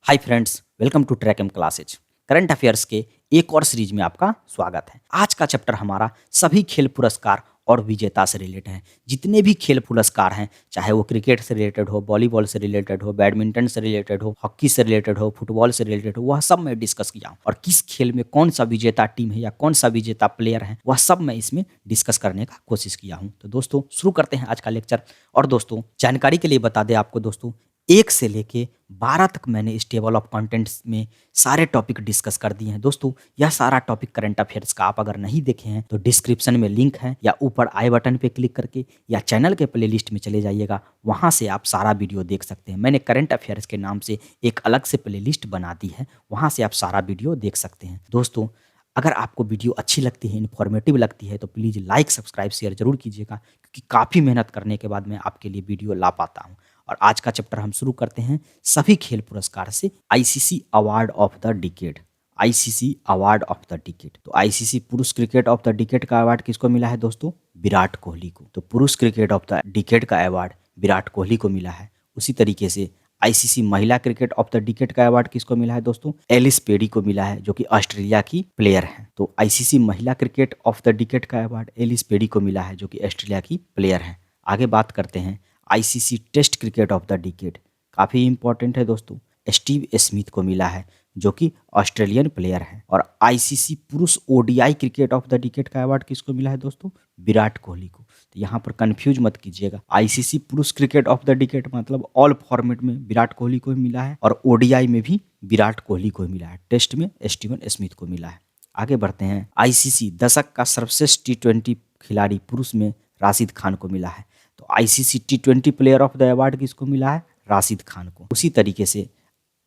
Hi friends, welcome to track M classes. Current affairs के एक और सीरीज में आपका स्वागत है। आज का चैप्टर हमारा सभी खेल पुरस्कार और विजेता से रिलेटेड है। जितने भी खेल पुरस्कार हैं, चाहे वो क्रिकेट से रिलेटेड हो, वॉलीबॉल से रिलेटेड हो, बैडमिंटन से रिलेटेड हो, हॉकी से रिलेटेड हो, फुटबॉल से रिलेटेड हो, वह सब मैं डिस्कस किया हूँ। और किस खेल में कौन सा विजेता टीम है या कौन सा विजेता प्लेयर है, वह सब मैं इसमें डिस्कस करने का कोशिश किया हूँ। तो दोस्तों शुरू करते हैं आज का लेक्चर। और दोस्तों जानकारी के लिए बता दें आपको दोस्तों, 1 से लेके 12 तक मैंने इस टेबल ऑफ कंटेंट्स में सारे टॉपिक डिस्कस कर दिए हैं। दोस्तों यह सारा टॉपिक करंट अफेयर्स का आप अगर नहीं देखे हैं तो डिस्क्रिप्शन में लिंक है, या ऊपर आई बटन पे क्लिक करके या चैनल के प्लेलिस्ट में चले जाइएगा, वहाँ से आप सारा वीडियो देख सकते हैं। मैंने करंट अफेयर्स के नाम से एक अलग से प्लेलिस्ट बना दी है, वहाँ से आप सारा वीडियो देख सकते हैं। दोस्तों अगर आपको वीडियो अच्छी लगती है, इन्फॉर्मेटिव लगती है, तो प्लीज़ लाइक सब्सक्राइब शेयर जरूर कीजिएगा, क्योंकि काफ़ी मेहनत करने के बाद मैं आपके लिए वीडियो ला पाता हूँ। और आज का चैप्टर हम शुरू करते हैं सभी खेल पुरस्कार से, ICC award of the decade. ICC award of the decade, तो आईसीसी पुरुष क्रिकेट ऑफ द डिकेड का अवार्ड किसको मिला है दोस्तों? विराट कोहली को। तो पुरुष क्रिकेट ऑफ द डिकेड का अवार्ड विराट कोहली को मिला है। उसी तरीके से आईसीसी महिला क्रिकेट ऑफ द डिकेड का अवार्ड किसको मिला है दोस्तों? एलिस पेरी को मिला है, जो कि ऑस्ट्रेलिया की प्लेयर है। तो आईसीसी महिला क्रिकेट ऑफ द डिकेड का अवार्ड एलिस पेरी को मिला है, जो कि ऑस्ट्रेलिया की प्लेयर है। आगे बात करते हैं ICC test cricket of the decade, काफ़ी इंपॉर्टेंट है दोस्तों, स्टीव स्मिथ को मिला है, जो कि ऑस्ट्रेलियन प्लेयर है। और आईसीसी पुरुष ODI cricket of the decade का अवार्ड किसको मिला है दोस्तों? विराट कोहली को। तो यहाँ पर कंफ्यूज मत कीजिएगा, आईसीसी पुरुष क्रिकेट ऑफ द डिकेड मतलब ऑल फॉर्मेट में विराट कोहली को मिला है, और ओडीआई में भी विराट कोहली को मिला है, टेस्ट में स्टीवन स्मिथ को मिला है। आगे बढ़ते हैं, आईसीसी दशक का सर्वश्रेष्ठ टी20 खिलाड़ी पुरुष में राशिद खान को मिला है। तो ICC T20 player of the award किसको मिला है? राशिद खान को। उसी तरीके से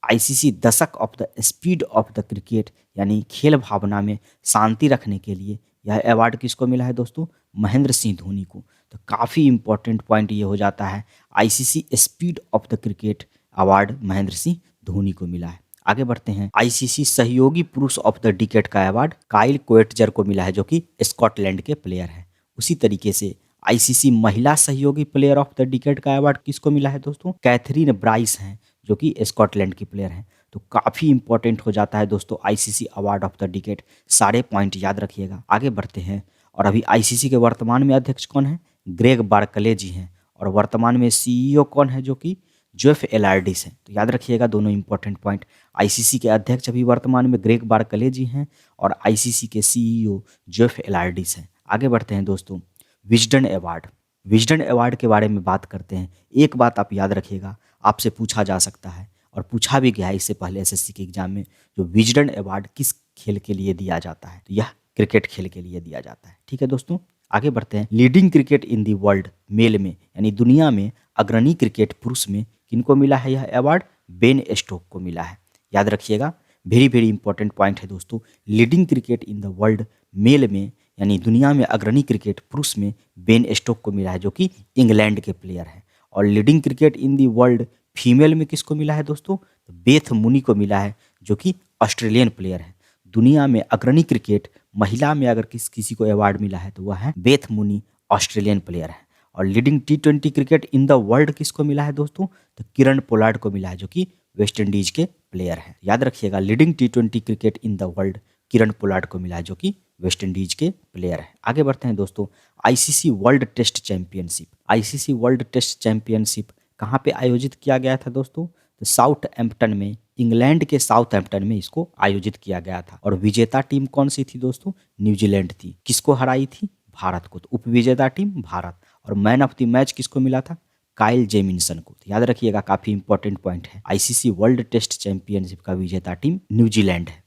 आईसीसी दशक of the speed of the cricket, यानी खेल भावना में शांति रखने के लिए, यह अवार्ड किसको मिला है दोस्तों? महेंद्र सिंह धोनी को। तो काफ़ी इंपॉर्टेंट पॉइंट ये हो जाता है, ICC speed of the cricket award Mahendra Singh Dhoni को मिला है। आगे बढ़ते हैं, आईसीसी सहयोगी पुरुष ऑफ द डिकेड का अवार्ड काइल कोएटजर को मिला है, जो कि स्कॉटलैंड के प्लेयर हैं। उसी तरीके से आईसीसी महिला सहयोगी प्लेयर ऑफ द डिकेड का अवार्ड किसको मिला है दोस्तों? कैथरीन ब्राइस हैं, जो कि स्कॉटलैंड की प्लेयर हैं। तो काफ़ी इंपॉर्टेंट हो जाता है दोस्तों ICC award of the decade, सारे पॉइंट याद रखिएगा। आगे बढ़ते हैं, और अभी आईसीसी के वर्तमान में अध्यक्ष कौन है? ग्रेग बार्कले जी हैं। और वर्तमान में सीईओ कौन है? जो कि जेफ एलार्डिस हैं। तो याद रखिएगा दोनों इंपॉर्टेंट पॉइंट, आईसीसी के अध्यक्ष अभी वर्तमान में ग्रेग बार्कले जी हैं, और आईसीसी के सीईओ जेफ एलार्डिस हैं। आगे बढ़ते हैं दोस्तों, विजडन अवार्ड। विजडन अवार्ड के बारे में बात करते हैं। एक बात आप याद रखिएगा, आपसे पूछा जा सकता है और पूछा भी गया है इससे पहले एसएससी के एग्जाम में, जो विजडन अवार्ड किस खेल के लिए दिया जाता है? तो यह क्रिकेट खेल के लिए दिया जाता है। ठीक है दोस्तों, आगे बढ़ते हैं, leading cricket in the world male में, यानी दुनिया में अग्रणी क्रिकेट पुरुष में किनको मिला है यह अवार्ड? बेन स्टोक को मिला है। याद रखिएगा, वेरी वेरी इंपॉर्टेंट पॉइंट है दोस्तों, leading cricket in the world male में, यानी दुनिया में अग्रणी क्रिकेट पुरुष में बेन स्टोक को मिला है, जो कि इंग्लैंड के प्लेयर हैं। और leading cricket in the world female में किसको मिला है दोस्तों? तो बेथ मुनी को मिला है, जो कि ऑस्ट्रेलियन प्लेयर है। दुनिया में अग्रणी क्रिकेट महिला में अगर किसी को अवार्ड मिला है तो वह है बेथ मुनी, ऑस्ट्रेलियन प्लेयर है। और leading T20 cricket in the world किसको मिला है दोस्तों? तो किरण पोलार्ड को मिला है, जो कि वेस्ट इंडीज के प्लेयर हैं। याद रखिएगा, leading T20 cricket in the world Kieron Pollard को मिला है, जो कि वेस्ट इंडीज के प्लेयर है। आगे बढ़ते हैं दोस्तों, ICC world test championship. ICC world test championship कहाँ पे आयोजित किया गया था दोस्तों? तो साउथहैम्पटन में, इंग्लैंड के साउथहैम्पटन में इसको आयोजित किया गया था। और विजेता टीम कौन सी थी दोस्तों? न्यूजीलैंड थी। किसको हराई थी? भारत को। तो उपविजेता टीम भारत। और मैन ऑफ द मैच किसको मिला था? काइल जेमिन्सन को। तो याद रखिएगा, काफी इंपॉर्टेंट पॉइंट है, आईसीसी वर्ल्ड टेस्ट चैंपियनशिप का विजेता टीम न्यूजीलैंड है।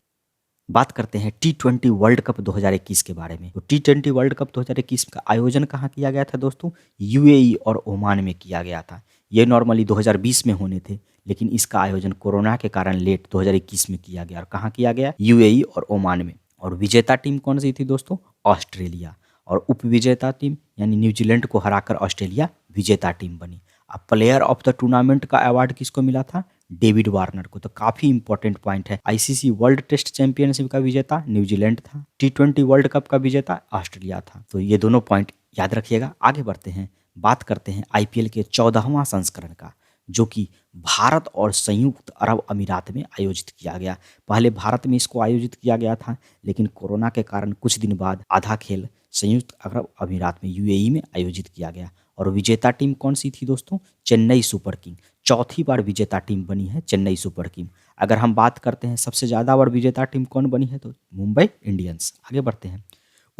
बात करते हैं टी20 वर्ल्ड कप 2021 के बारे में। तो टी20 वर्ल्ड कप 2021 का आयोजन कहाँ किया गया था दोस्तों? यूएई और ओमान में किया गया था। ये नॉर्मली 2020 में होने थे, लेकिन इसका आयोजन कोरोना के कारण लेट 2021 में किया गया। और कहाँ किया गया? यूएई और ओमान में। और विजेता टीम कौन सी थी दोस्तों? ऑस्ट्रेलिया। और उपविजेता टीम यानी न्यूजीलैंड को हराकर ऑस्ट्रेलिया विजेता टीम बनी। अब प्लेयर ऑफ द टूर्नामेंट का अवार्ड किसको मिला था? डेविड वार्नर को। तो काफी इंपॉर्टेंट पॉइंट है, आईसीसी वर्ल्ड टेस्ट चैंपियनशिप का विजेता न्यूजीलैंड था, टी20 वर्ल्ड कप का विजेता ऑस्ट्रेलिया था। तो ये दोनों पॉइंट याद रखिएगा। आगे बढ़ते हैं, बात करते हैं आईपीएल के 14वां संस्करण का। जो कि भारत और संयुक्त अरब अमीरात में आयोजित किया गया। पहले भारत में इसको आयोजित किया गया था, लेकिन कोरोना के कारण कुछ दिन बाद आधा खेल संयुक्त अरब अमीरात में यूएई में आयोजित किया गया। और विजेता टीम कौन सी थी दोस्तों? Chennai Super king. चौथी बार विजेता टीम बनी है चेन्नई सुपर किंग। अगर हम बात करते हैं सबसे ज़्यादा बार विजेता टीम कौन बनी है, तो मुंबई इंडियंस। आगे बढ़ते हैं,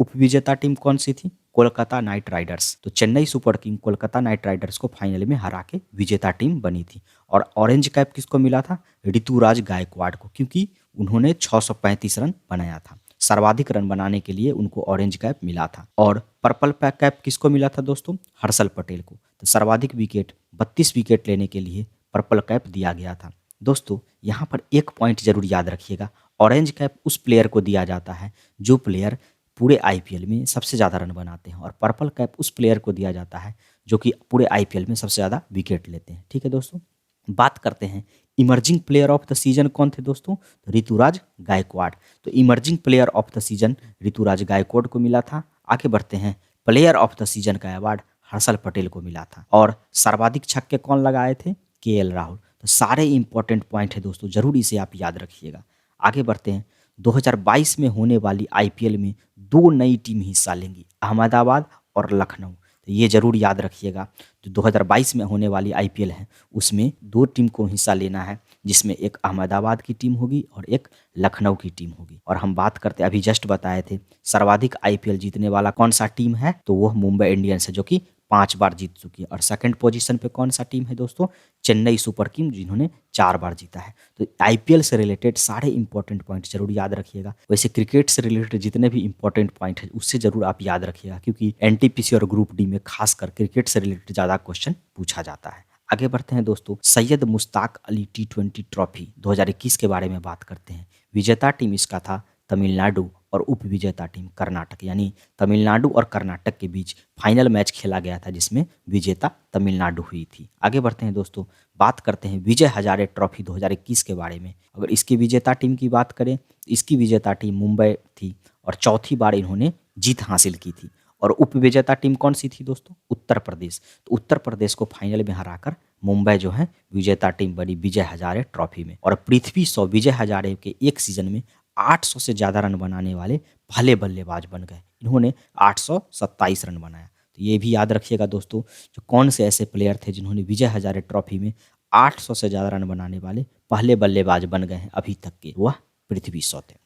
उपविजेता टीम कौन सी थी? Kolkata Knight Riders. तो Chennai Super King Kolkata Knight Riders को फाइनल में हरा के विजेता टीम बनी थी। और ऑरेंज कैप किसको मिला था? ऋतुराज गायकवाड़ को, क्योंकि उन्होंने 635 रन बनाया था। सर्वाधिक रन बनाने के लिए उनको ऑरेंज कैप मिला था। और पर्पल कैप किसको मिला था दोस्तों? हर्षल पटेल को। तो सर्वाधिक विकेट 32 विकेट लेने के लिए पर्पल कैप दिया गया था। दोस्तों यहाँ पर एक पॉइंट जरूर याद रखिएगा, ऑरेंज कैप उस प्लेयर को दिया जाता है जो प्लेयर पूरे आईपीएल में सबसे ज़्यादा रन बनाते हैं, और पर्पल कैप उस प्लेयर को दिया जाता है जो कि पूरे आईपीएल में सबसे ज़्यादा विकेट लेते हैं। ठीक है दोस्तों, बात करते हैं emerging player of the season कौन थे दोस्तों? तो ऋतुराज गायकवाड़। तो emerging player of the season Rituraj Gaikwad को मिला था। आगे बढ़ते हैं, प्लेयर ऑफ द सीजन का अवार्ड हर्षल पटेल को मिला था। और सर्वाधिक छक्के कौन लगाए थे? केएल राहुल। तो सारे इंपॉर्टेंट पॉइंट है दोस्तों, जरूर इसे आप याद रखिएगा। आगे बढ़ते हैं, 2022 में होने वाली आईपीएल में 2 नई टीम हिस्सा लेंगी, अहमदाबाद और लखनऊ। तो ये जरूर याद रखिएगा, जो 2022 में होने वाली आईपीएल है उसमें 2 टीम को हिस्सा लेना है, जिसमें एक अहमदाबाद की टीम होगी और एक लखनऊ की टीम होगी। और हम बात करते, अभी जस्ट बताए थे, सर्वाधिक आईपीएल जीतने वाला कौन सा टीम है? तो वो मुंबई इंडियंस है, जो कि 5 बार जीत चुकी है। और सेकंड पोजीशन पे कौन सा टीम है दोस्तों? चेन्नई सुपर किंग, जिन्होंने 4 बार जीता है। तो आईपीएल से रिलेटेड सारे इंपॉर्टेंट पॉइंट जरूर याद रखिएगा। वैसे क्रिकेट से रिलेटेड जितने भी इंपॉर्टेंट पॉइंट है उससे जरूर आप याद रखिएगा, क्योंकि एनटीपीसी और ग्रुप डी में खासकर क्रिकेट से रिलेटेड ज़्यादा क्वेश्चन पूछा जाता है। आगे बढ़ते हैं दोस्तों, सैयद मुश्ताक अली टी20 ट्रॉफी 2021 के बारे में बात करते हैं। विजेता टीम इसका था तमिलनाडु और उप विजेता टीम कर्नाटक, यानी तमिलनाडु और कर्नाटक के बीच फाइनल मैच खेला गया था, जिसमें विजेता तमिलनाडु हुई थी। आगे बढ़ते हैं दोस्तों, बात करते हैं विजय हजारे ट्रॉफी 2021 के बारे में। अगर इसकी विजेता टीम की बात करें, इसकी विजेता टीम मुंबई थी और चौथी बार इन्होंने जीत हासिल की थी। और उप विजेता टीम कौन सी थी दोस्तों? उत्तर प्रदेश। तो उत्तर प्रदेश को फाइनल में हराकर मुंबई जो है विजेता टीम बनी विजय हजारे ट्रॉफी में। और पृथ्वी शॉ विजय हजारे के एक सीजन में 800 से ज़्यादा रन बनाने वाले पहले बल्लेबाज बन गए। इन्होंने 827 रन बनाया। तो ये भी याद रखिएगा दोस्तों, जो कौन से ऐसे प्लेयर थे जिन्होंने विजय हजारे ट्रॉफी में 800 से ज़्यादा रन बनाने वाले पहले बल्लेबाज बन गए हैं अभी तक के, वह पृथ्वी शॉ थे।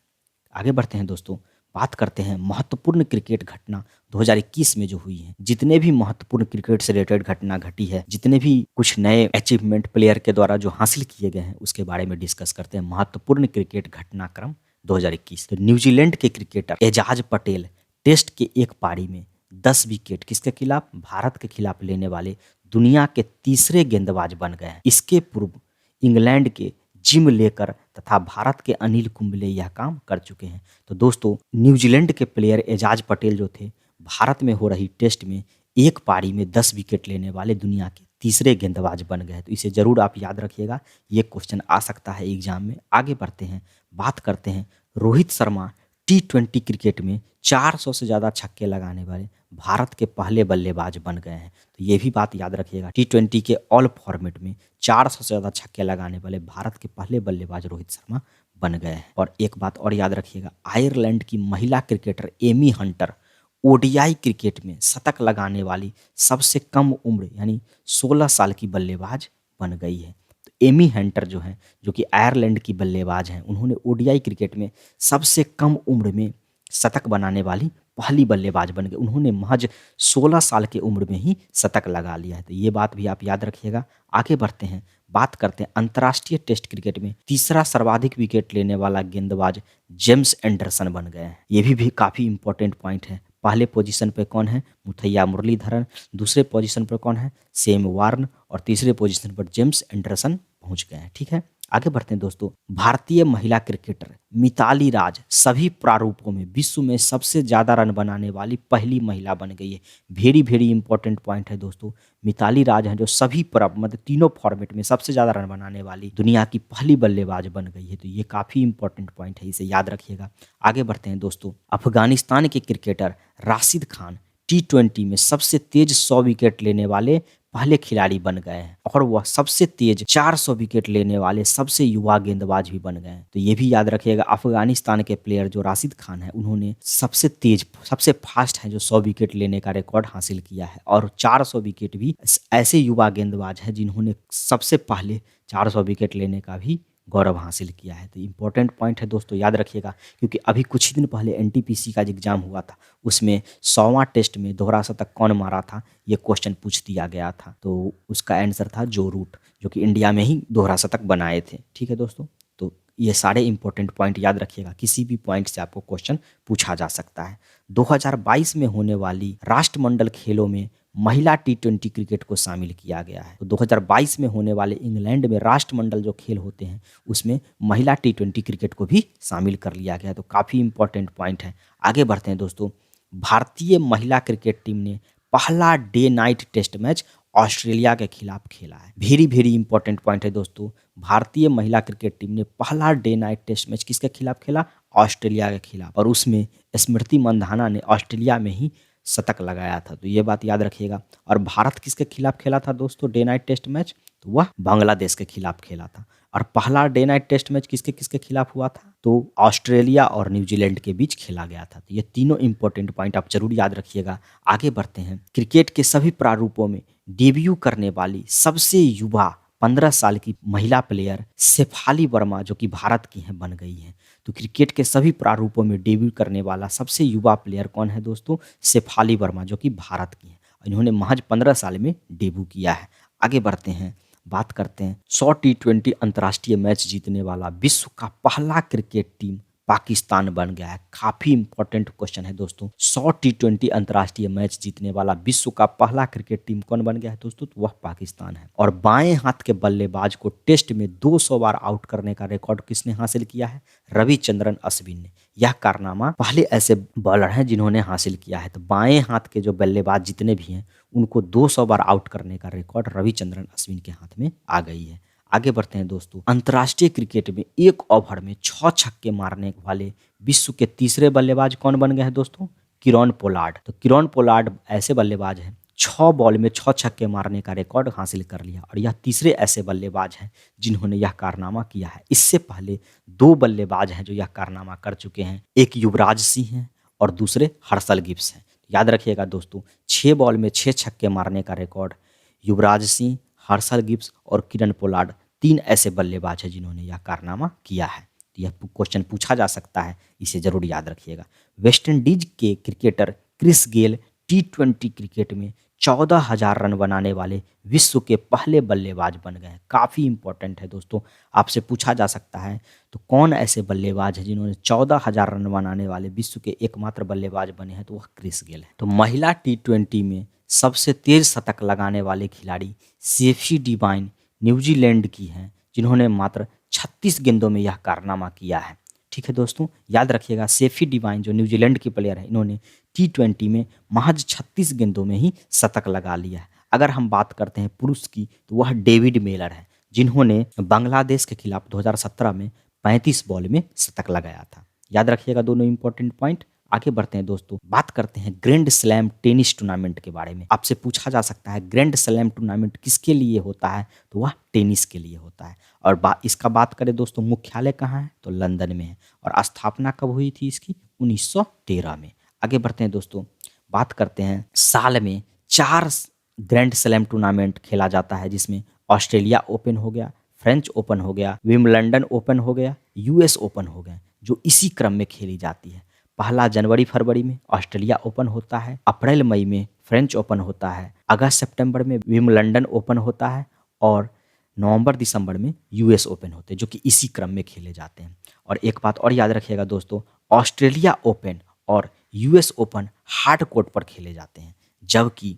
आगे बढ़ते हैं दोस्तों, बात करते हैं महत्वपूर्ण क्रिकेट घटना 2021 में जो हुई है। जितने भी महत्वपूर्ण क्रिकेट से रिलेटेड घटना घटी है, जितने भी कुछ नए अचीवमेंट प्लेयर के द्वारा जो हासिल किए गए हैं, उसके बारे में डिस्कस करते हैं। महत्वपूर्ण क्रिकेट घटनाक्रम 2021। तो न्यूजीलैंड के क्रिकेटर एजाज पटेल टेस्ट के एक पारी में 10 विकेट किसके खिलाफ? भारत के खिलाफ लेने वाले दुनिया के तीसरे गेंदबाज बन गए हैं। इसके पूर्व इंग्लैंड के जिम लेकर तथा भारत के अनिल कुंबले यह काम कर चुके हैं। तो दोस्तों न्यूजीलैंड के प्लेयर एजाज पटेल जो थे, भारत में हो रही टेस्ट में एक पारी में 10 विकेट लेने वाले दुनिया के तीसरे गेंदबाज बन गए। तो इसे जरूर आप याद रखिएगा, ये क्वेश्चन आ सकता है एग्जाम में। आगे बढ़ते हैं, बात करते हैं रोहित शर्मा टी20 क्रिकेट में 400 से ज़्यादा छक्के लगाने वाले भारत के पहले बल्लेबाज बन गए हैं। तो ये भी बात याद रखिएगा, टी20 के ऑल फॉर्मेट में 400 से ज़्यादा छक्के लगाने वाले भारत के पहले बल्लेबाज रोहित शर्मा बन गए हैं। और एक बात और याद रखिएगा, आयरलैंड की महिला cricketer Amy Hunter ODI cricket में शतक लगाने वाली सबसे कम उम्र यानी 16 साल की बल्लेबाज बन गई है। तो एमी हंटर जो हैं, जो कि आयरलैंड की बल्लेबाज हैं, उन्होंने ओडीआई क्रिकेट में सबसे कम उम्र में शतक बनाने वाली पहली बल्लेबाज बन गए। उन्होंने महज 16 साल की उम्र में ही शतक लगा लिया है। तो ये बात भी आप याद रखिएगा। आगे बढ़ते हैं, बात करते हैं अंतर्राष्ट्रीय टेस्ट क्रिकेट में तीसरा सर्वाधिक विकेट लेने वाला गेंदबाज जेम्स एंडरसन बन गए हैं। ये भी काफ़ी इंपॉर्टेंट पॉइंट है। पहले पोजीशन पे कौन है? मुथैया मुरलीधरन। दूसरे पोजीशन पर कौन है? Sam Warne. और तीसरे पोजीशन पर जेम्स एंडरसन पहुंच गए हैं। ठीक है, आगे बढ़ते हैं दोस्तों। भारतीय महिला क्रिकेटर मिताली राज सभी प्रारूपों में विश्व में सबसे ज़्यादा रन बनाने वाली पहली महिला बन गई है। वेरी इंपॉर्टेंट पॉइंट है दोस्तों। मिताली राज हैं जो सभी मतलब तीनों फॉर्मेट में सबसे ज़्यादा रन बनाने वाली दुनिया की पहली बल्लेबाज बन गई है। तो ये काफ़ी इंपॉर्टेंट पॉइंट है, इसे याद रखिएगा। आगे बढ़ते हैं दोस्तों, अफगानिस्तान के क्रिकेटर राशिद खान टी20 में सबसे तेज 100 विकेट लेने वाले पहले खिलाड़ी बन गए हैं और वह सबसे तेज 400 विकेट लेने वाले सबसे युवा गेंदबाज भी बन गए हैं। तो ये भी याद रखिएगा, अफगानिस्तान के प्लेयर जो राशिद खान है उन्होंने सबसे तेज सबसे फास्ट है जो 100 विकेट लेने का रिकॉर्ड हासिल किया है और 400 विकेट भी ऐसे युवा गेंदबाज हैं जिन्होंने सबसे पहले 400 विकेट लेने का भी गौरव हासिल किया है। तो इम्पोर्टेंट पॉइंट है दोस्तों, याद रखिएगा, क्योंकि अभी कुछ ही दिन पहले एनटीपीसी का एग्जाम हुआ था, उसमें 100वां टेस्ट में दोहरा शतक कौन मारा था ये क्वेश्चन पूछ दिया गया था। तो उसका आंसर था जो रूट, जो कि इंडिया में ही दोहरा शतक बनाए थे। ठीक है दोस्तों, तो ये सारे इंपॉर्टेंट पॉइंट याद रखिएगा, किसी भी पॉइंट से आपको क्वेश्चन पूछा जा सकता है। 2022 में होने वाली राष्ट्रमंडल खेलों में महिला टी20 क्रिकेट को शामिल किया गया है। तो 2022 में होने वाले इंग्लैंड में राष्ट्रमंडल जो खेल होते हैं उसमें महिला टी20 क्रिकेट को भी शामिल कर लिया गया है। तो काफ़ी इंपॉर्टेंट पॉइंट है। आगे बढ़ते हैं दोस्तों। भारतीय महिला क्रिकेट टीम ने पहला day night test match Australia के खिलाफ खेला है। वेरी इंपॉर्टेंट पॉइंट है दोस्तों। भारतीय महिला क्रिकेट टीम ने पहला डे नाइट टेस्ट मैच किसके खिलाफ खेला? ऑस्ट्रेलिया के खिलाफ, और उसमें स्मृति मंधाना ने ऑस्ट्रेलिया में ही शतक लगाया था। तो ये बात याद रखिएगा। और भारत किसके खिलाफ खेला था दोस्तों डे नाइट टेस्ट मैच? तो वह बांग्लादेश के खिलाफ खेला था। और पहला डे नाइट टेस्ट मैच किसके किसके खिलाफ हुआ था? तो ऑस्ट्रेलिया और न्यूजीलैंड के बीच खेला गया था। तो ये तीनों इंपॉर्टेंट पॉइंट आप जरूर याद रखिएगा। आगे बढ़ते हैं। क्रिकेट के सभी प्रारूपों में डेब्यू करने वाली सबसे युवा 15 साल की महिला प्लेयर शेफाली वर्मा जो कि भारत की हैं बन गई हैं। तो क्रिकेट के सभी प्रारूपों में डेब्यू करने वाला सबसे युवा प्लेयर कौन है दोस्तों? शेफाली वर्मा जो कि भारत की हैं। इन्होंने महज 15 साल में डेब्यू किया है। आगे बढ़ते हैं, बात करते हैं 100 टी20 अंतर्राष्ट्रीय मैच जीतने वाला विश्व का पहला क्रिकेट टीम पाकिस्तान बन गया है। काफ़ी इंपॉर्टेंट क्वेश्चन है दोस्तों। 100 टी20 अंतर्राष्ट्रीय मैच जीतने वाला विश्व का पहला क्रिकेट टीम कौन बन गया है दोस्तों? तो वह पाकिस्तान है। और बाएं हाथ के बल्लेबाज को टेस्ट में 200 बार आउट करने का रिकॉर्ड किसने हासिल किया है? रविचंद्रन अश्विन ने। यह कारनामा पहले ऐसे बॉलर हैं जिन्होंने हासिल किया है। तो बाएं हाथ के जो बल्लेबाज जितने भी हैं उनको 200 बार आउट करने का रिकॉर्ड रविचंद्रन अश्विन के हाथ में आ गई है। आगे बढ़ते हैं दोस्तों। अंतर्राष्ट्रीय क्रिकेट में एक ओवर में 6 छक्के मारने वाले विश्व के तीसरे बल्लेबाज कौन बन गए हैं दोस्तों? Kieron Pollard. तो किरण पोलार्ड ऐसे बल्लेबाज हैं 6 बॉल में 6 छक्के मारने का रिकॉर्ड हासिल कर लिया, और यह तीसरे ऐसे बल्लेबाज हैं जिन्होंने यह कारनामा किया है। इससे पहले 2 बल्लेबाज हैं जो यह कारनामा कर चुके हैं, एक युवराज सिंह हैं और दूसरे हर्षल गिब्स हैं। याद रखिएगा दोस्तों, 6 बॉल में 6 छक्के मारने का record Yuvraj Singh, Herschelle Gibbs और किरण पोलार्ड 3 ऐसे बल्लेबाज हैं जिन्होंने यह कारनामा किया है। तो यह क्वेश्चन पूछा जा सकता है, इसे जरूर याद रखिएगा। वेस्टइंडीज के क्रिकेटर क्रिस गेल टी20 क्रिकेट में 14,000 रन बनाने वाले विश्व के पहले बल्लेबाज बन गए हैं। काफ़ी इंपॉर्टेंट है दोस्तों, आपसे पूछा जा सकता है तो कौन ऐसे बल्लेबाज हैं जिन्होंने 14,000 रन बनाने वाले विश्व के एकमात्र बल्लेबाज बने हैं? तो वह क्रिस गेल है। तो महिला टी20 में सबसे तेज शतक लगाने वाले खिलाड़ी सेफी डिवाइन न्यूजीलैंड की हैं, जिन्होंने मात्र 36 गेंदों में यह कारनामा किया है। ठीक है दोस्तों, याद रखिएगा, सेफी डिवाइन जो न्यूजीलैंड की प्लेयर है, इन्होंने टी20 में महज 36 गेंदों में ही शतक लगा लिया है। अगर हम बात करते हैं पुरुष की तो वह डेविड मेलर है, जिन्होंने बांग्लादेश के खिलाफ 2017 में 35 बॉल में शतक लगाया था। याद रखिएगा दोनों इंपॉर्टेंट पॉइंट। आगे बढ़ते हैं दोस्तों, बात करते हैं ग्रैंड स्लैम टेनिस टूर्नामेंट के बारे में। आपसे पूछा जा सकता है ग्रैंड स्लैम टूर्नामेंट किसके लिए होता है? तो वह टेनिस के लिए होता है। और इसका बात करें दोस्तों, मुख्यालय कहाँ है? तो लंदन में है। और स्थापना कब हुई थी इसकी? 1913 में। आगे बढ़ते हैं दोस्तों, बात करते हैं साल में 4 ग्रैंड स्लैम टूर्नामेंट खेला जाता है, जिसमें ऑस्ट्रेलिया ओपन हो गया, फ्रेंच ओपन हो गया, विम्बलडन ओपन हो गया, यूएस ओपन हो गया, जो इसी क्रम में खेली जाती है। पहला जनवरी फरवरी में ऑस्ट्रेलिया ओपन होता है, अप्रैल मई में फ्रेंच ओपन होता है, अगस्त सितंबर में विम्बलडन ओपन होता है और नवंबर दिसंबर में यूएस ओपन होते हैं, जो कि इसी क्रम में खेले जाते हैं। और एक बात और याद रखिएगा दोस्तों, ऑस्ट्रेलिया ओपन और यूएस ओपन हार्ड कोर्ट पर खेले जाते हैं, जबकि